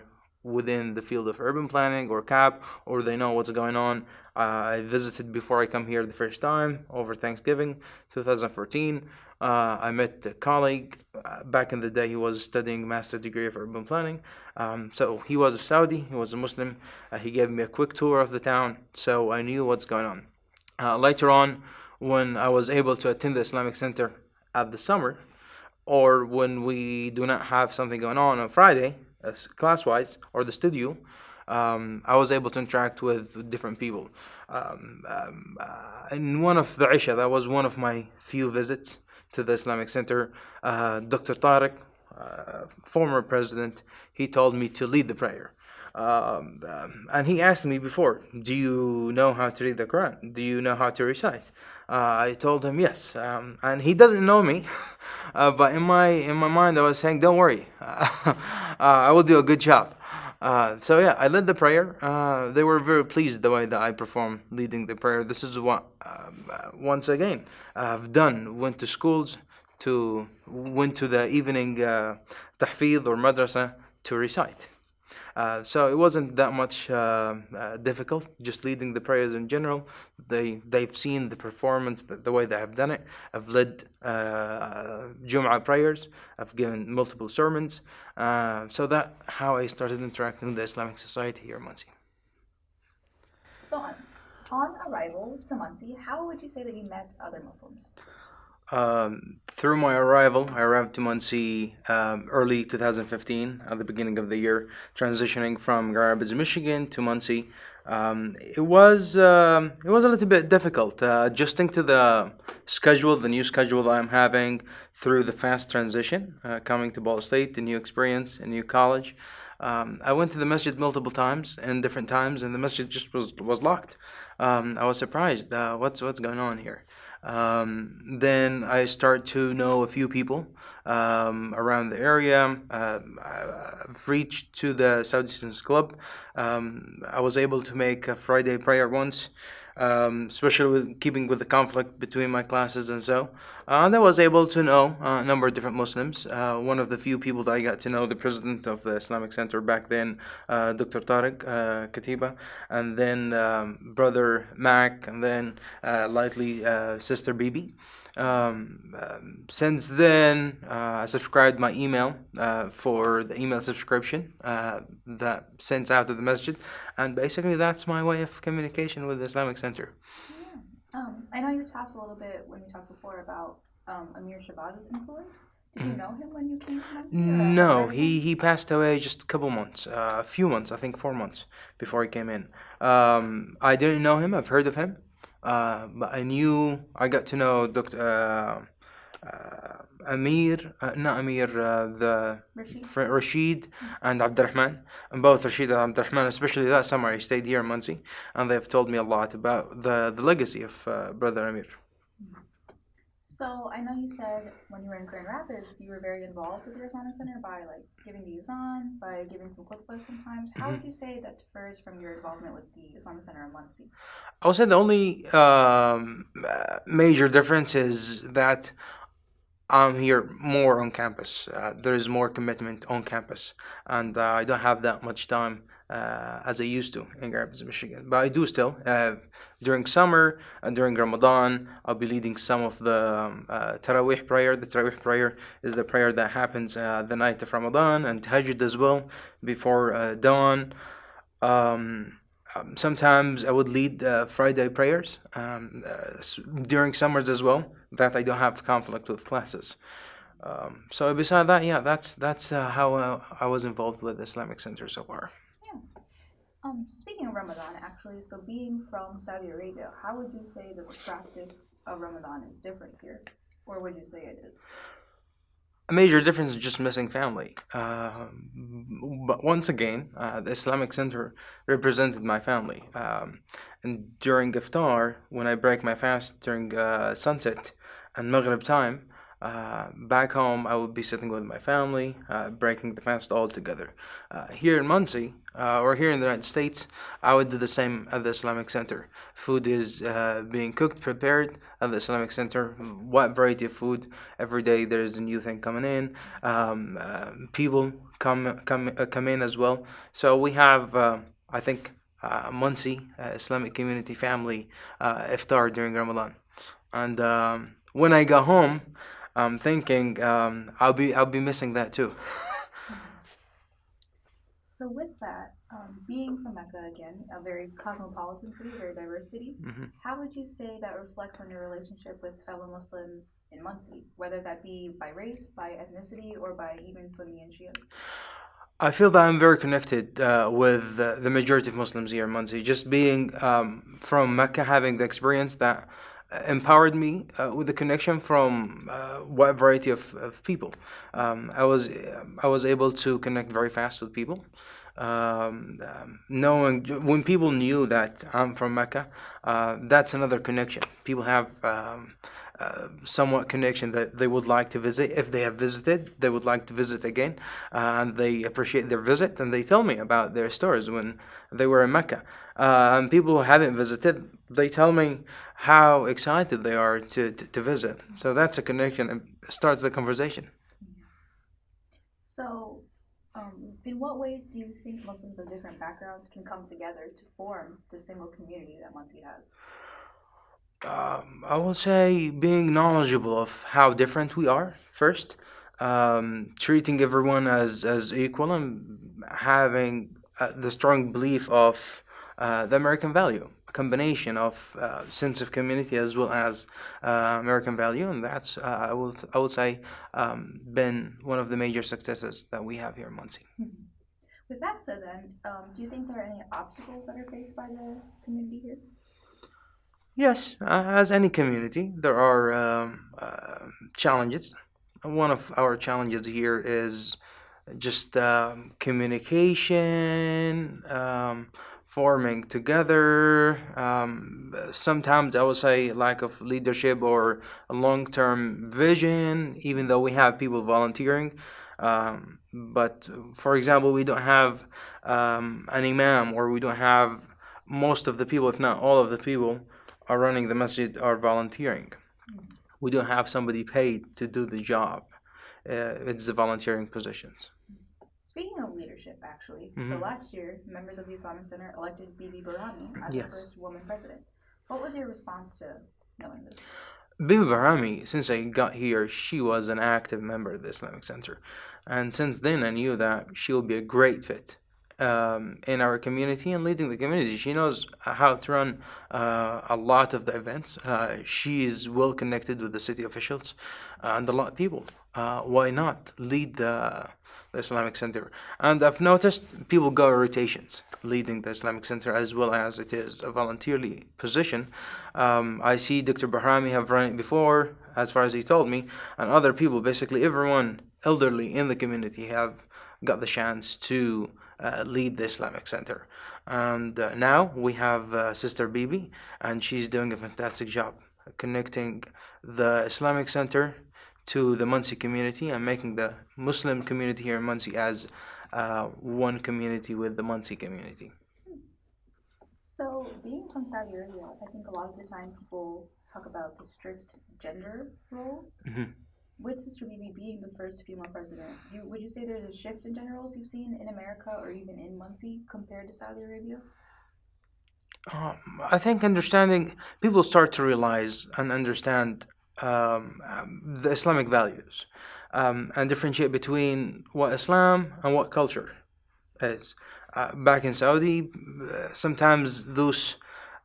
within the field of urban planning or CAP, or they know what's going on. I visited before I come here the first time over Thanksgiving 2014. I met a colleague back in the day. He was studying master degree of urban planning. So he was a Saudi, he was a Muslim. He gave me a quick tour of the town, so I knew what's going on. Later on, when I was able to attend the Islamic Center at the summer, or when we do not have something going on Friday, class-wise, or the studio, I was able to interact with different people. In one of the Isha, that was one of my few visits to the Islamic Center, Dr. Tariq, former president, he told me to lead the prayer. And he asked me before, do you know how to read the Quran? Do you know how to recite? I told him yes, and he doesn't know me, but in my mind I was saying, don't worry, I will do a good job. So yeah, I led the prayer. They were very pleased the way that I performed leading the prayer. This is what once again I've done. Went to schools, went to the evening tahfidh or madrasa to recite. So it wasn't that much difficult, just leading the prayers in general. They've seen the performance, the way they have done it. I've led Jum'ah prayers. I've given multiple sermons. So that's how I started interacting with the Islamic society here in Muncie. So on arrival to Muncie, how would you say that you met other Muslims? Through my arrival, I arrived to Muncie early 2015, at the beginning of the year, transitioning from Grand Rapids, Michigan to Muncie. It was a little bit difficult adjusting to the new schedule that I'm having through the fast transition, coming to Ball State, a new experience, a new college. I went to the masjid multiple times and different times, and the masjid just was locked. I was surprised. What's going on here? Then I start to know a few people around the area. I've reached to the Saudi Students Club. I was able to make a Friday prayer once, especially with keeping with the conflict between my classes and so. And I was able to know a number of different Muslims. One of the few people that I got to know, the president of the Islamic Center back then, Dr. Tariq Katiba, and then brother Mac, and then lightly sister Bibi. Since then, I subscribed my email for the email subscription that sends out to the masjid, and basically that's my way of communication with the Islamic Center. Yeah. I know you talked a little bit when you talked before about Amir Shabaz's influence. Did you know him when you came to Muncie? No, he passed away just a couple months, a few months, I think 4 months before he came in. I didn't know him, I've heard of him. But I got to know Dr. Rashid and Abdurrahman, and both Rashid and Abdurrahman, especially that summer I stayed here in Muncie, and they've told me a lot about the legacy of Brother Amir. So I know you said when you were in Grand Rapids, you were very involved with your Islamic Center by like giving the azan, by giving some khutbahs sometimes. How would you say that differs from your involvement with the Islamic Center in Muncie? I would say the only major difference is that I'm here more on campus. There is more commitment on campus, and I don't have that much time as I used to in Grand Rapids, Michigan. But I do still. During summer and during Ramadan, I'll be leading some of the Taraweeh prayer. The Taraweeh prayer is the prayer that happens the night of Ramadan, and Tahajjud as well before dawn. Sometimes I would lead Friday prayers during summers as well, that I don't have conflict with classes. So beside that, yeah, that's how I was involved with Islamic Center so far. Yeah. Speaking of Ramadan, actually, so being from Saudi Arabia, how would you say that the practice of Ramadan is different here, or would you say it is? A major difference is just missing family. But once again, the Islamic Center represented my family. And during iftar, when I break my fast during sunset and Maghrib time, back home I would be sitting with my family, breaking the fast all together. Here in Muncie, or here in the United States, I would do the same at the Islamic Center. Food is being cooked, prepared at the Islamic Center. What variety of food? Every day there is a new thing coming in. People come in as well. So we have, I think, Muncie Islamic Community Family iftar during Ramadan. And when I go home, I'm thinking I'll be missing that too. So with that, being from Mecca again, a very cosmopolitan city, very diverse city, how would you say that reflects on your relationship with fellow Muslims in Muncie, whether that be by race, by ethnicity, or by even Sunni and Shia? I feel that I'm very connected with the majority of Muslims here in Muncie. Just being from Mecca, having the experience that empowered me with the connection from wide variety of people. I was able to connect very fast with people. Knowing when people knew that I'm from Mecca, that's another connection. People have somewhat connection that they would like to visit. If they have visited, they would like to visit again, and they appreciate their visit, and they tell me about their stories when they were in Mecca. And people who haven't visited, they tell me how excited they are to visit. So that's a connection and starts the conversation. So, in what ways do you think Muslims of different backgrounds can come together to form the single community that Muncie has? I will say being knowledgeable of how different we are first, treating everyone as equal, and having the strong belief of the American value, a combination of sense of community as well as American value, and that's I would say been one of the major successes that we have here in Muncie. With that said, then, do you think there are any obstacles that are faced by the community here? Yes, as any community, there are challenges. One of our challenges here is just communication, forming together. Sometimes I would say lack of leadership or a long-term vision, even though we have people volunteering. But for example, we don't have an imam, or we don't have most of the people, if not all of the people, are running the masjid are volunteering. We don't have somebody paid to do the job. It's the volunteering positions. Speaking of leadership, actually, so last year, members of the Islamic Center elected Bibi Burhani as the first woman president. What was your response to knowing this? Bibi Barami, since I got here, she was an active member of the Islamic Center. And since then, I knew that she will be a great fit in our community and leading the community. She knows how to run a lot of the events. She is well connected with the city officials and a lot of people. Why not lead the Islamic Center? And I've noticed people go rotations leading the Islamic Center, as well as it is a volunteerly position. I see Dr. Bahrami have run it before, as far as he told me, and other people, basically everyone elderly in the community, have got the chance to lead the Islamic Center. And now we have Sister Bibi, and she's doing a fantastic job. connecting the Islamic Center to the Muncie community and making the Muslim community here in Muncie as one community with the Muncie community. So, being from Saudi Arabia, I think a lot of the time people talk about the strict gender roles. With Sister Bibi being the first female president, would you say there's a shift in gender roles you've seen in America or even in Muncie compared to Saudi Arabia? I think people start to realize and understand the Islamic values and differentiate between what Islam and what culture is. Back in Saudi, sometimes those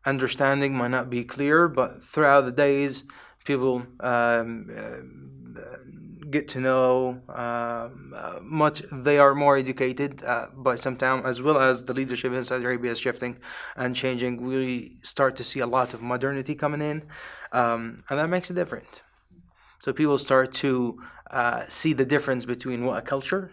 understanding might not be clear, but throughout the days, people get to know much. They are more educated by some time, as well as the leadership in Saudi Arabia is shifting and changing. We start to see a lot of modernity coming in, and that makes it different. So people start to see the difference between what a culture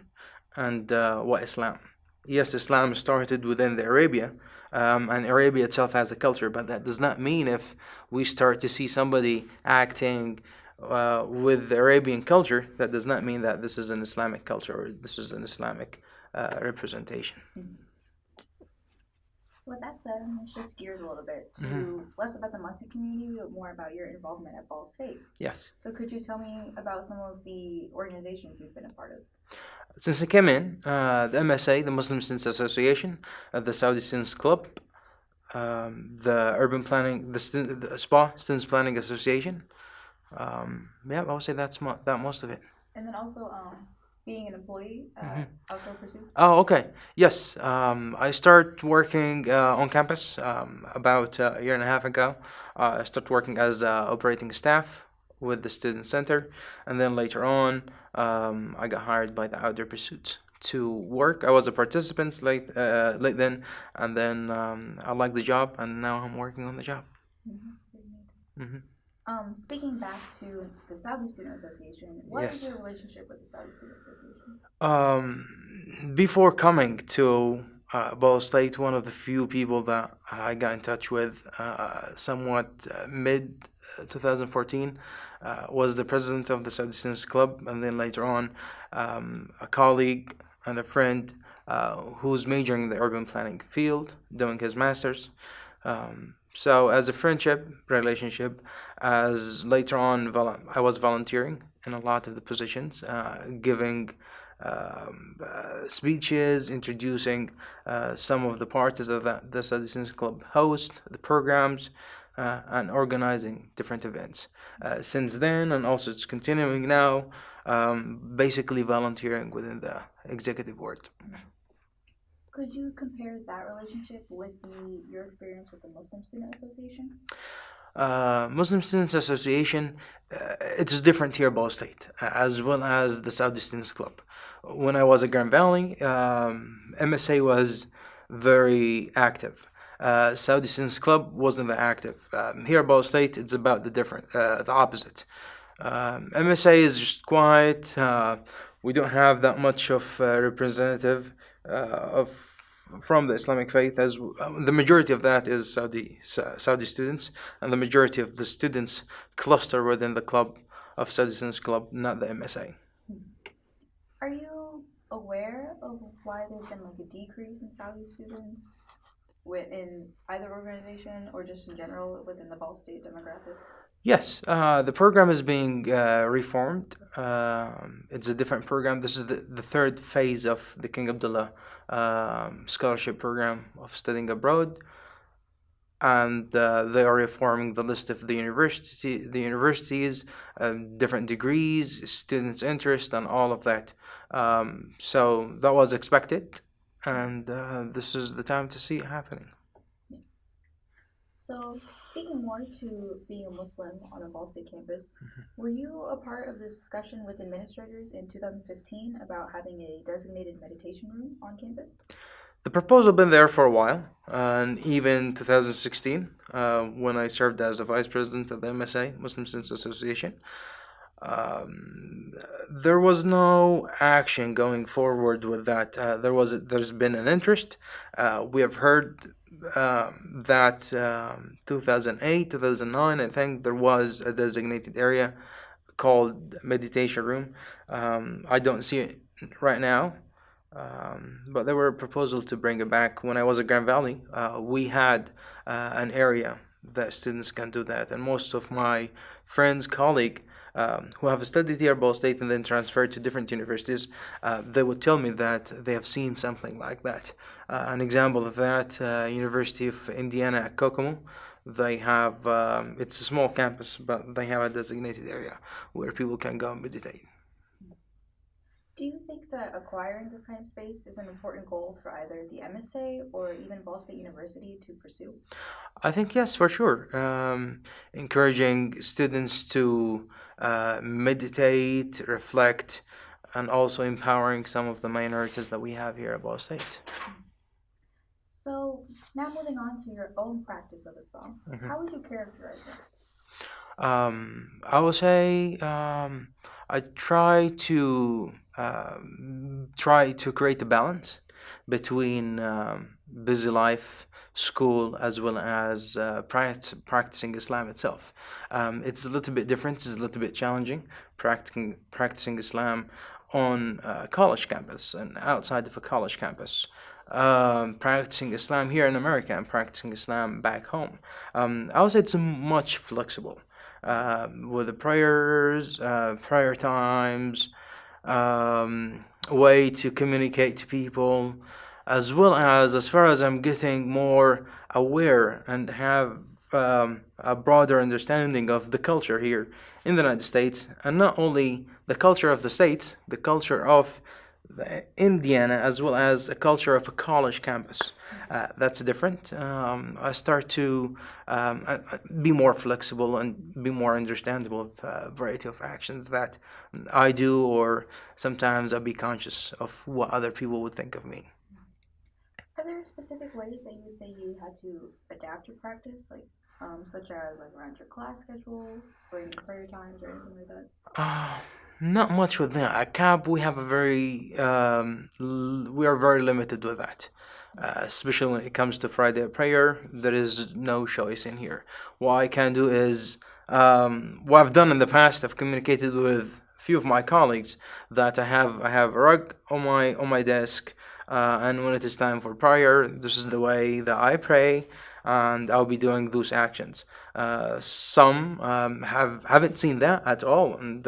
and what Islam. Yes, Islam started within the Arabia, and Arabia itself has a culture, but that does not mean if we start to see somebody acting with the Arabian culture, that does not mean that this is an Islamic culture or this is an Islamic representation. So with that said, I'm going to shift gears a little bit to less about the Muncie community, but more about your involvement at Ball State. Yes. So could you tell me about some of the organizations you've been a part of? Since I came in, the MSA, the Muslim Students Association, the Saudi Students Club, the Urban Planning, the SPA, Students Planning Association. I would say that's most of it. And then also being an employee at Outdoor Pursuits. Oh, okay. Yes. I started working on campus about a year and a half ago. I started working as operating staff with the student center, and then later on, I got hired by the Outdoor Pursuits to work. I was a participant late then, and then I liked the job, and now I'm working on the job. Speaking back to the Saudi Student Association, what is your relationship with the Saudi Student Association? Before coming to Ball State, one of the few people that I got in touch with somewhat mid 2014 was the president of the Saudi Students Club, and then later on a colleague and a friend who's majoring in the urban planning field, doing his master's. So as a friendship relationship, as later on I was volunteering in a lot of the positions, giving speeches, introducing some of the parties that the Saudi Students Club host, the programs, and organizing different events. Since then, and also it's continuing now, basically volunteering within the executive board. Could you compare that relationship with your experience with the Muslim Student Association? Muslim Students Association, it's different here at Ball State, as well as the Saudi Students Club. When I was at Grand Valley, MSA was very active. Saudi Students Club wasn't that active. Here at Ball State, it's about the opposite. MSA is just quiet. We don't have that much of representative from the Islamic faith, as the majority of that is Saudi students, and the majority of the students cluster within the club of Saudi Students Club, not the MSA. Are you aware of why there's been like a decrease in Saudi students within either organization or just in general within the Ball State demographic? Yes, the program is being reformed. It's a different program. This is the third phase of the King Abdullah scholarship program of studying abroad, and they are reforming the list of the universities, different degrees, students' interest, and all of that. So that was expected, and this is the time to see it happening. So, speaking more to being a Muslim on a Ball State campus, were you a part of the discussion with administrators in 2015 about having a designated meditation room on campus? The proposal been there for a while, and even 2016, when I served as a vice president of the MSA, Muslim Students Association, there was no action going forward with that. There's been an interest. We have heard that 2008, 2009, I think there was a designated area called meditation room. I don't see it right now, but there were proposals to bring it back. When I was at Grand Valley, we had an area that students can do that, and most of my friends, colleagues, who have studied here at Ball State and then transferred to different universities, they would tell me that they have seen something like that. An example of that, University of Indiana at Kokomo, they have it's a small campus, but they have a designated area where people can go and meditate. Do you think that acquiring this kind of space is an important goal for either the MSA or even Ball State University to pursue? I think yes, for sure. Encouraging students to meditate, reflect, and also empowering some of the minorities that we have here at Ball State. So now moving on to your own practice of Islam, Mhm. how would you characterize it? I would say I try to create a balance between busy life, school, as well as practicing Islam itself. It's a little bit different. It's a little bit challenging practicing Islam on a college campus and outside of a college campus. Practicing Islam here in America and practicing Islam back home. I would say it's much flexible with the prayers, prayer times, way to communicate to people, as far as I'm getting more aware and have a broader understanding of the culture here in the United States, and not only the culture of the States, the culture of Indiana, as well as a culture of a college campus. That's different. I start to be more flexible and be more understandable of a variety of actions that I do, or sometimes I'll be conscious of what other people would think of me. Are there specific ways that you would say you had to adapt your practice, like such as like around your class schedule or in your prayer times or anything like that? Not much with that. At CAB, we have a we are very limited with that. Especially when it comes to Friday prayer, there is no choice in here. What I can do is, what I've done in the past, I've communicated with a few of my colleagues that I have a rug on my desk, and when it is time for prayer, this is the way that I pray, and I'll be doing those actions. Some haven't seen that at all, and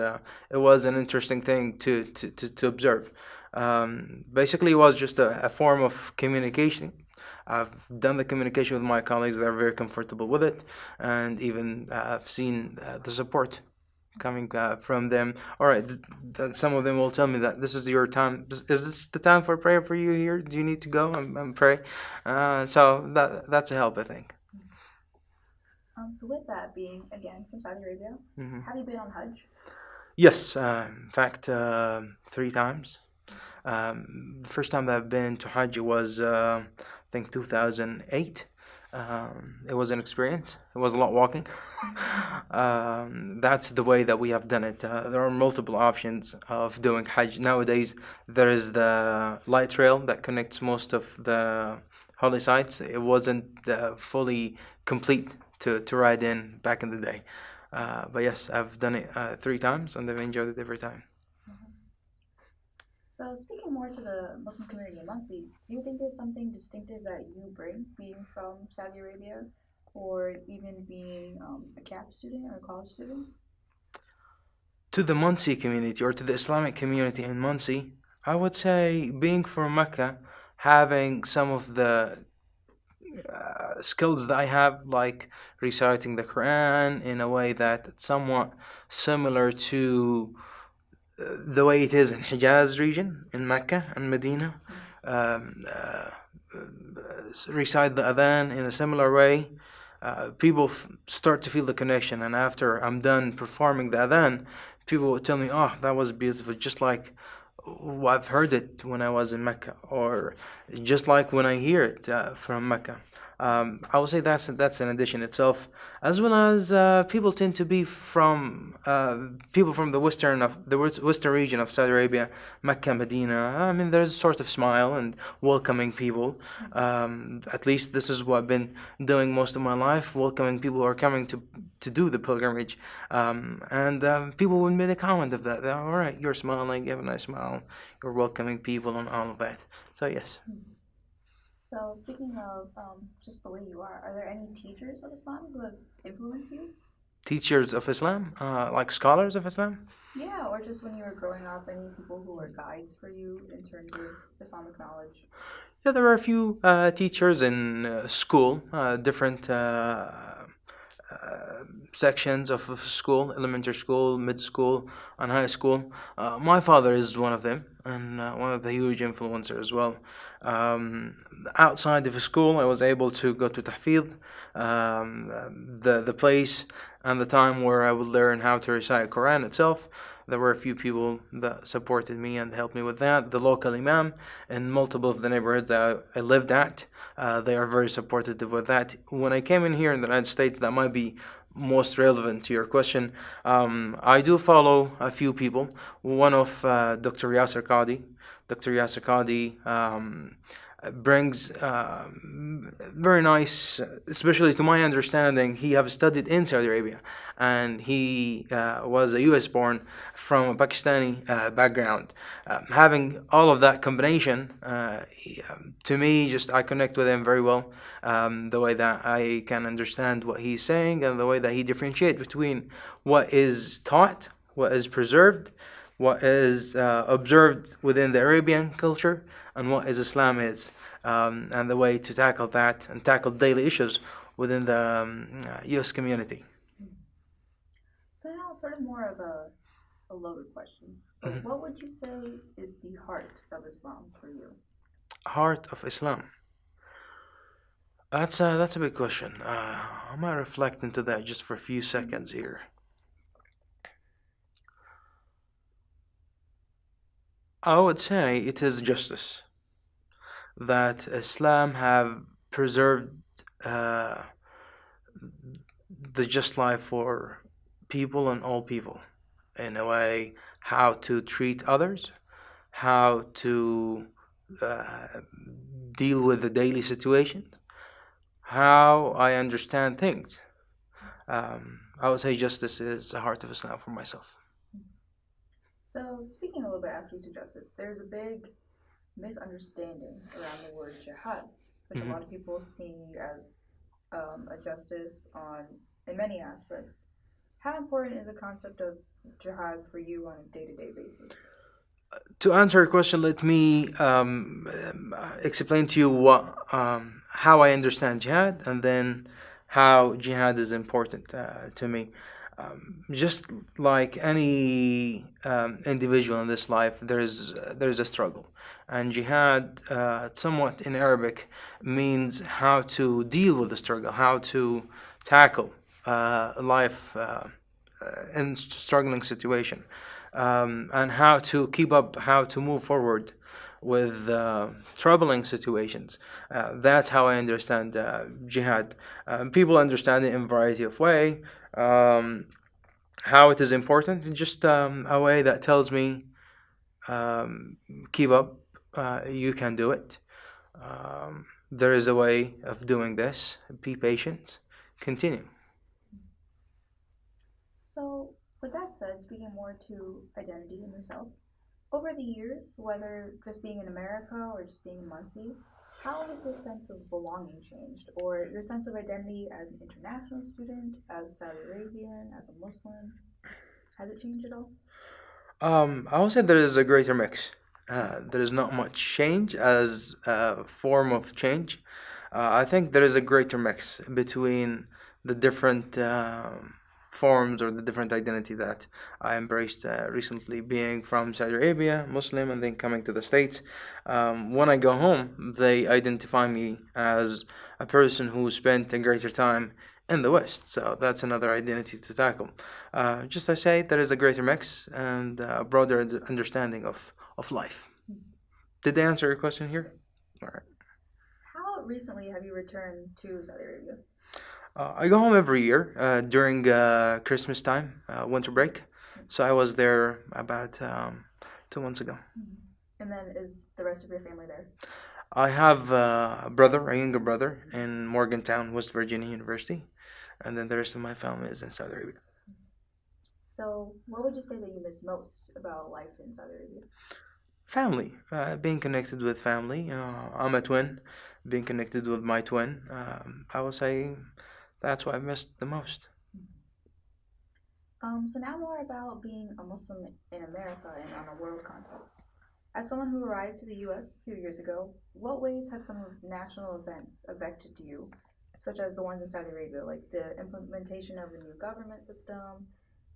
it was an interesting thing to observe. Basically, it was just a form of communication. I've done the communication with my colleagues; they're very comfortable with it, and even I've seen the support coming from them. All right, some of them will tell me that this is your time. Is this the time for prayer for you here? Do you need to go and pray? So that's a help, I think. So with that being again from Saudi Arabia, Hmm. have you been on Hajj? Yes, in fact, 3 times. The first time that I've been to Hajj was, I think, 2008. It was an experience. It was a lot walking. That's the way that we have done it. There are multiple options of doing Hajj. Nowadays, there is the light trail that connects most of the holy sites. It wasn't fully complete to ride in back in the day. But yes, I've done it 3 times and I've enjoyed it every time. So speaking more to the Muslim community in Muncie, do you think there's something distinctive that you bring being from Saudi Arabia or even being a CAP student or a college student? To the Muncie community or to the Islamic community in Muncie, I would say being from Mecca, having some of the skills that I have, like reciting the Qur'an in a way that it's somewhat similar to the way it is in Hijaz region, in Mecca and Medina. Um, uh, Recite the adhan in a similar way. People start to feel the connection, and after I'm done performing the adhan, people will tell me, "Oh, that was beautiful," just like I've heard it when I was in Mecca, or just like when I hear it from Mecca. I would say that's an addition itself, as well as people tend to be from people from the western region of Saudi Arabia, Mecca, Medina. I mean, there's sort of smile and welcoming people. At least this is what I've been doing most of my life, welcoming people who are coming to do the pilgrimage. And people would make a comment of that. All right, you're smiling, you have a nice smile, you're welcoming people, and all of that. So yes. So, speaking of just the way you are there any teachers of Islam who have influenced you? Teachers of Islam, like scholars of Islam. Yeah, or just when you were growing up, any people who were guides for you in terms of Islamic knowledge? Yeah, there are a few teachers in school, different sections of school, elementary school, mid school, and high school. My father is one of them, and one of the huge influencer as well. Outside of school, I was able to go to tahfidh, the place and the time where I would learn how to recite Quran itself. There were a few people that supported me and helped me with that. The local imam in multiple of the neighborhoods that I lived at, they are very supportive with that. When I came in here in the United States, that might be most relevant to your question. I do follow a few people. One of Dr. Yasser Qadi. Dr. Yasser Qadi brings very nice, especially to my understanding, he have studied in Saudi Arabia, and he was a US born from a Pakistani background. Having all of that combination, to me, just I connect with him very well. The way that I can understand what he's saying, and the way that he differentiates between what is taught, what is preserved, what is observed within the Arabian culture, and what is Islam is, and the way to tackle that and tackle daily issues within the U.S. community. So now it's sort of more of a loaded question. Mhm. What would you say is the heart of Islam for you? Heart of Islam. That's a big question. I might reflect into that just for a few seconds here. I would say it is justice, that Islam have preserved uh, the just life for people and all people, in a way how to treat others, how to uh, deal with the daily situations, how I understand things. I would say justice is the heart of Islam for myself. So, speaking a little bit after to justice, there's a big misunderstanding around the word jihad, which a Mhm. lot of people see as a justice on in many aspects. How important is the concept of jihad for you on a day-to-day basis? To answer your question, let me explain to you how I understand jihad, and then how jihad is important to me. Just like any individual in this life, there's a struggle, and jihad, somewhat in Arabic, means how to deal with the struggle, how to tackle life in struggling situation, and how to keep up, how to move forward with troubling situations. That's how I understand jihad. People understand it in a variety of way. How it is important, in just a way that tells me, keep up, you can do it. There is a way of doing this. Be patient. Continue. So, with that said, speaking more to identity and yourself, over the years, whether just being in America or just being in Muncie, how has your sense of belonging changed, or your sense of identity as an international student, as a Saudi Arabian, as a Muslim? Has it changed at all? I would say there is a greater mix. There is not much change as a form of change. I think there is a greater mix between the different forms, or the different identity that I embraced recently, being from Saudi Arabia, Muslim, and then coming to the States. When I go home, they identify me as a person who spent a greater time in the West. So that's another identity to tackle. Just I say there is a greater mix and a broader understanding of life. Did they answer your question here? All right. How recently have you returned to Saudi Arabia? I go home every year during Christmas time, winter break. So I was there about 2 months ago. And then is the rest of your family there? I have a brother, a younger brother, in Morgantown, West Virginia University, and then the rest of my family is in Saudi Arabia. So, what would you say that you miss most about life in Saudi Arabia? Family, being connected with family. I'm a twin, being connected with my twin. I would say that's what I missed the most. So now more about being a Muslim in America and on a world context. As someone who arrived to the U.S. a few years ago, what ways have some of national events affected you, such as the ones in Saudi Arabia, like the implementation of a new government system,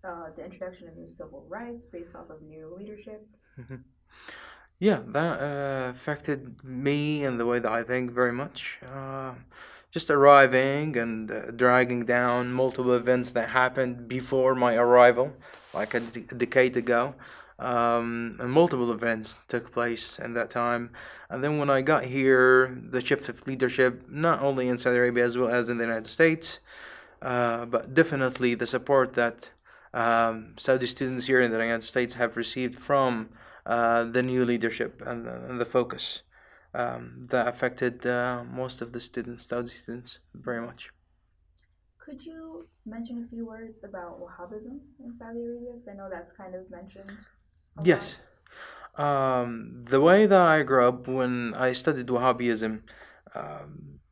the introduction of new civil rights based off of new leadership? Yeah, that affected me in the way that I think very much. Just arriving and dragging down multiple events that happened before my arrival, like a decade ago. And multiple events took place in that time. And then when I got here, the shift of leadership, not only in Saudi Arabia as well as in the United States, but definitely the support that Saudi students here in the United States have received from the new leadership and the focus that affected most of the students, Saudi students, very much. Could you mention a few words about Wahhabism in Saudi Arabia? Because I know that's kind of mentioned a lot. Yes. The way that I grew up, when I studied Wahhabism,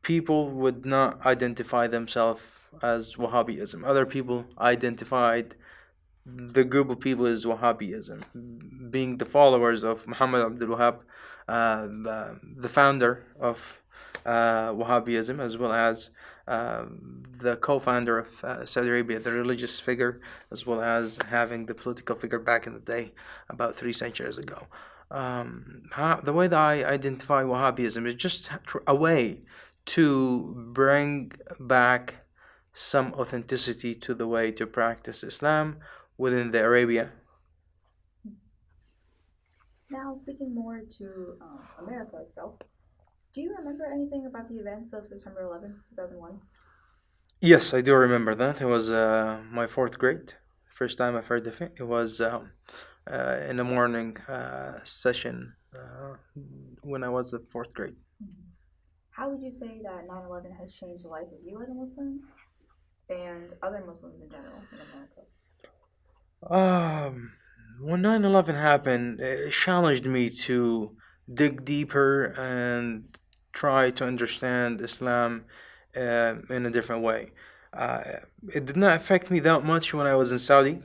people would not identify themselves as Wahhabism. Other people identified the group of people as Wahhabism, being the followers of Muhammad Abdul Wahhab, the founder of Wahhabism, as well as the co-founder of Saudi Arabia, the religious figure, as well as having the political figure back in the day, about 3 centuries ago. The way that I identify Wahhabism is just a way to bring back some authenticity to the way to practice Islam within the Arabia. Now, speaking more to America itself, do you remember anything about the events of September 11th, 2001? Yes, I do remember that. It was my fourth grade. First time I've heard of it. It was in the morning session when I was the fourth grade. How would you say that 9/11 has changed the life of you as a Muslim and other Muslims in general in America? When 9/11 happened, it challenged me to dig deeper and try to understand Islam in a different way. Uh, it did not affect me that much when I was in Saudi,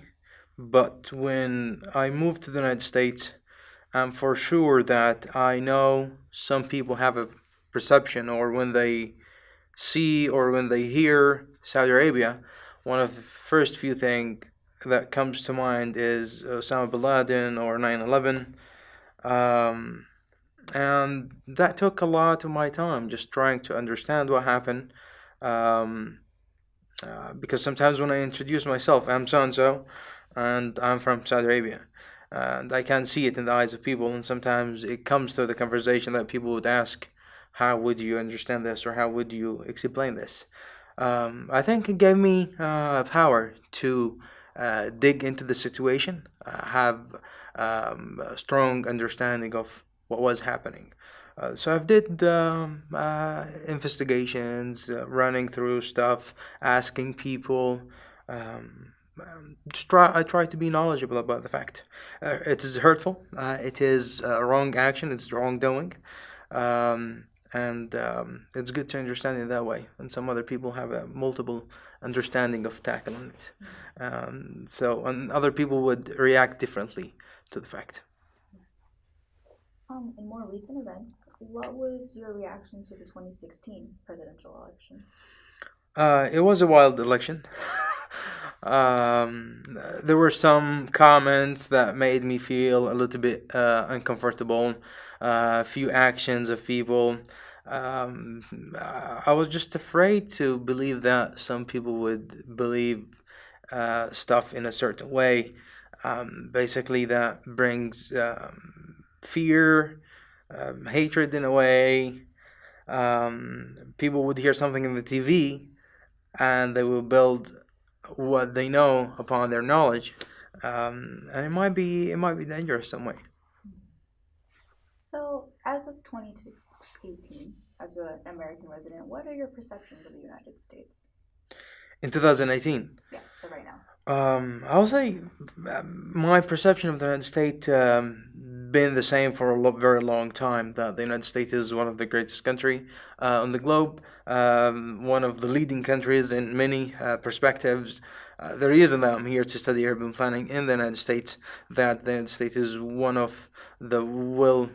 but when I moved to the United States, I'm for sure that I know some people have a perception, or when they see or when they hear Saudi Arabia, one of the first few things that comes to mind is Osama bin Laden or 9/11. Um, and that took a lot of my time just trying to understand what happened. Um, because sometimes when I introduce myself, I'm so and so, and I'm from Saudi Arabia. And I can see it in the eyes of people, and sometimes it comes to the conversation that people would ask, how would you understand this, or how would you explain this? I think it gave me power to dig into the situation, have a strong understanding of what was happening. So I've did investigations, running through stuff, asking people. I try to be knowledgeable about the fact. It is hurtful. It is wrong action. It's wrongdoing. And it's good to understand it that way. And some other people have a multiple understanding of tackling it. And other people would react differently to the fact. In more recent events, what was your reaction to the 2016 presidential election? It was a wild election. There were some comments that made me feel a little bit uncomfortable. A few actions of people. I was just afraid to believe that some people would believe stuff in a certain way. Basically, that brings fear, hatred in a way. People would hear something in the TV and they will build what they know upon their knowledge, and it might be dangerous some way. So, as of 2018, as an American resident, what are your perceptions of the United States? In 2018, Yeah, so right now. I would say my perception of the United States been the same for a very long time. That the United States is one of the greatest country on the globe, one of the leading countries in many perspectives. The reason that I'm here to study urban planning in the United States, that the United States is one of the well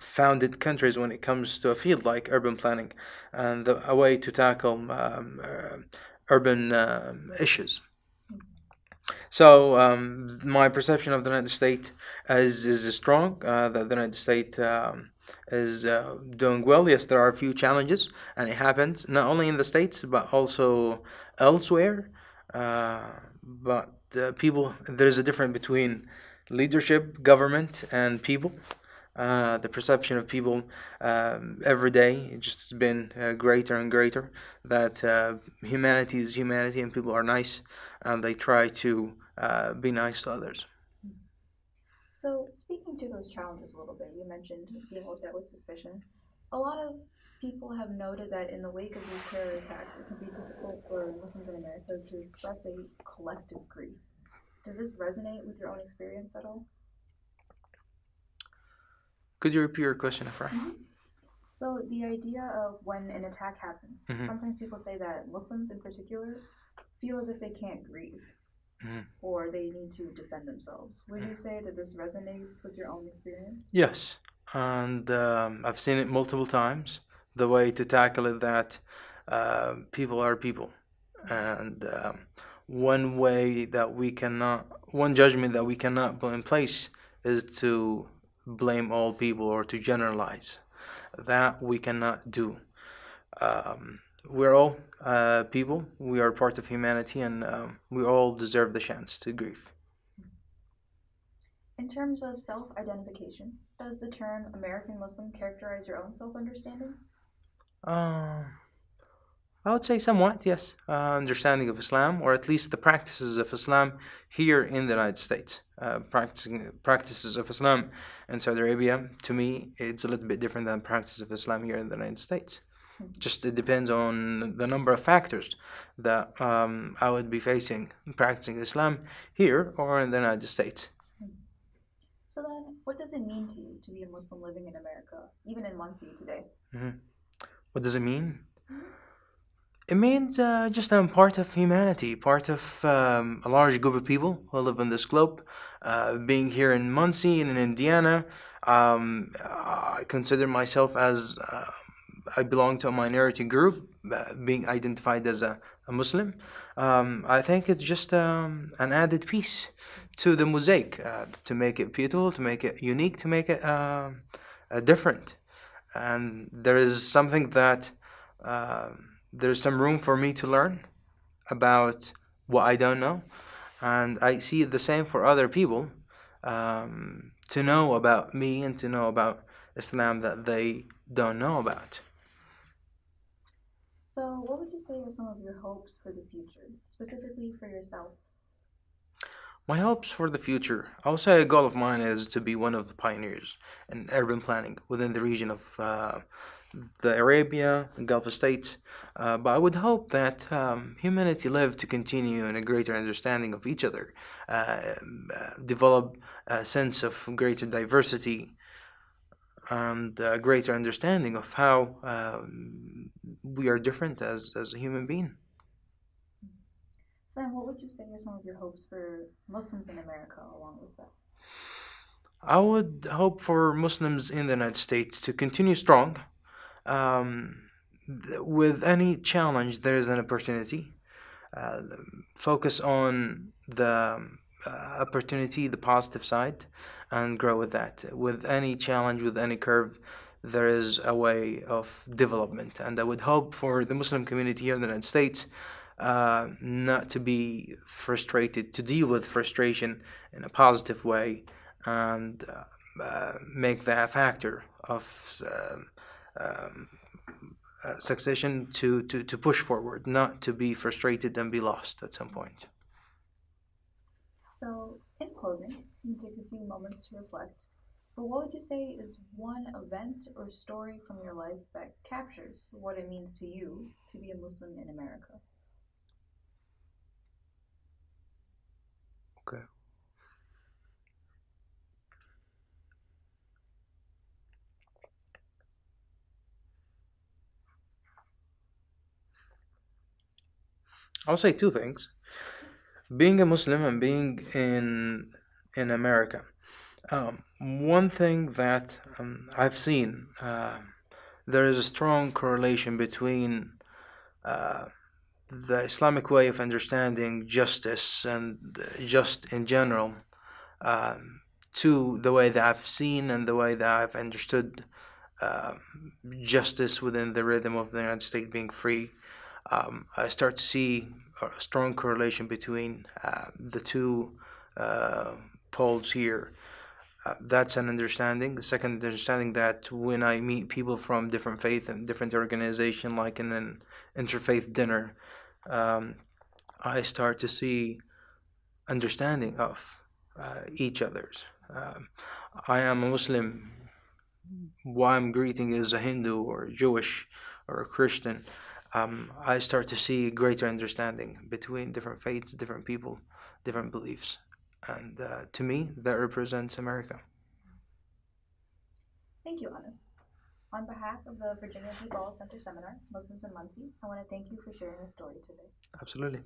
founded countries when it comes to a field like urban planning and a way to tackle urban issues. So my perception of the United States is strong. That the United States is doing well. Yes, there are a few challenges, and it happens not only in the States but also elsewhere. But people, there's a difference between leadership, government, and people. The perception of people every day it just has been greater and greater. That humanity is humanity, and people are nice, and they try to be nice to others. So, speaking to those challenges a little bit, you mentioned being looked at with suspicion. A lot of people have noted that in the wake of these terror attacks, it can be difficult for Muslims in America to express a collective grief. Does this resonate with your own experience at all? Could you repeat your question, Afra? So, the idea of when an attack happens, Mhm. sometimes people say that Muslims in particular feel as if they can't grieve Mhm. or they need to defend themselves. Would you say that this resonates with your own experience? Yes, and I've seen it multiple times. The way to tackle it that people are people, and one judgment that we cannot put in place is to blame all people or to generalize. That we cannot do. We're all people. We are part of humanity, and we all deserve the chance to grieve. In terms of self identification, does the term American Muslim characterize your own self understanding? Uh, I would say somewhat, yes. Understanding of Islam, or at least the practices of Islam here in the United States. Practicing practices of Islam in Saudi Arabia, to me, it's a little bit different than practices of Islam here in the United States. Just it depends on the number of factors that I would be facing practicing Islam here or in the United States. So then, what does it mean to you to be a Muslim living in America, even in Muncie today? What does it mean? It means just I'm part of humanity, part of a large group of people who live on this globe. Being here in Muncie and in Indiana, I consider myself as I belong to a minority group, being identified as a Muslim. I think it's just an added piece to the mosaic to make it beautiful, to make it unique, to make it different. And there is something that there's some room for me to learn about what I don't know, and I see it the same for other people to know about me and to know about Islam that they don't know about. So, what would you say are some of your hopes for the future, specifically for yourself? My hopes for the future, I would say a goal of mine is to be one of the pioneers in urban planning within the region of the Arabia, the Gulf States. But I would hope that humanity live to continue in a greater understanding of each other, develop a sense of greater diversity and a greater understanding of how we are different as a human being. Sam, what would you say are some of your hopes for Muslims in America along with that? I would hope for Muslims in the United States to continue strong. With any challenge, there is an opportunity. Uh, Focus on the opportunity, the positive side, and grow with that. With any challenge, with any curve, there is a way of development. And I would hope for the Muslim community here in the United States not to be frustrated, to deal with frustration in a positive way, and make that a factor of um, succession to push forward, not to be frustrated and be lost at some point. So, in closing, you can take a few moments to reflect. But what would you say is one event or story from your life that captures what it means to you to be a Muslim in America? Okay. I'll say two things. Being a Muslim and being in America. One thing that I've seen, there is a strong correlation between uh, the Islamic way of understanding justice and just in general, um, to the way that I've seen and the way that I've understood uh, justice within the rhythm of the United States being free. I start to see a strong correlation between the two uh, poles here. That's an understanding. The second understanding that when I meet people from different faith and different organization, like in an interfaith dinner, um, I start to see understanding of each other's. I am a Muslim. Why I'm greeting is a Hindu or Jewish or a Christian. I start to see greater understanding between different faiths, different people, different beliefs, and to me, that represents America. Thank you, Anas. On behalf of the Virginia B. Ball Center Seminar, Muslims in Muncie, I want to thank you for sharing your story today. Absolutely.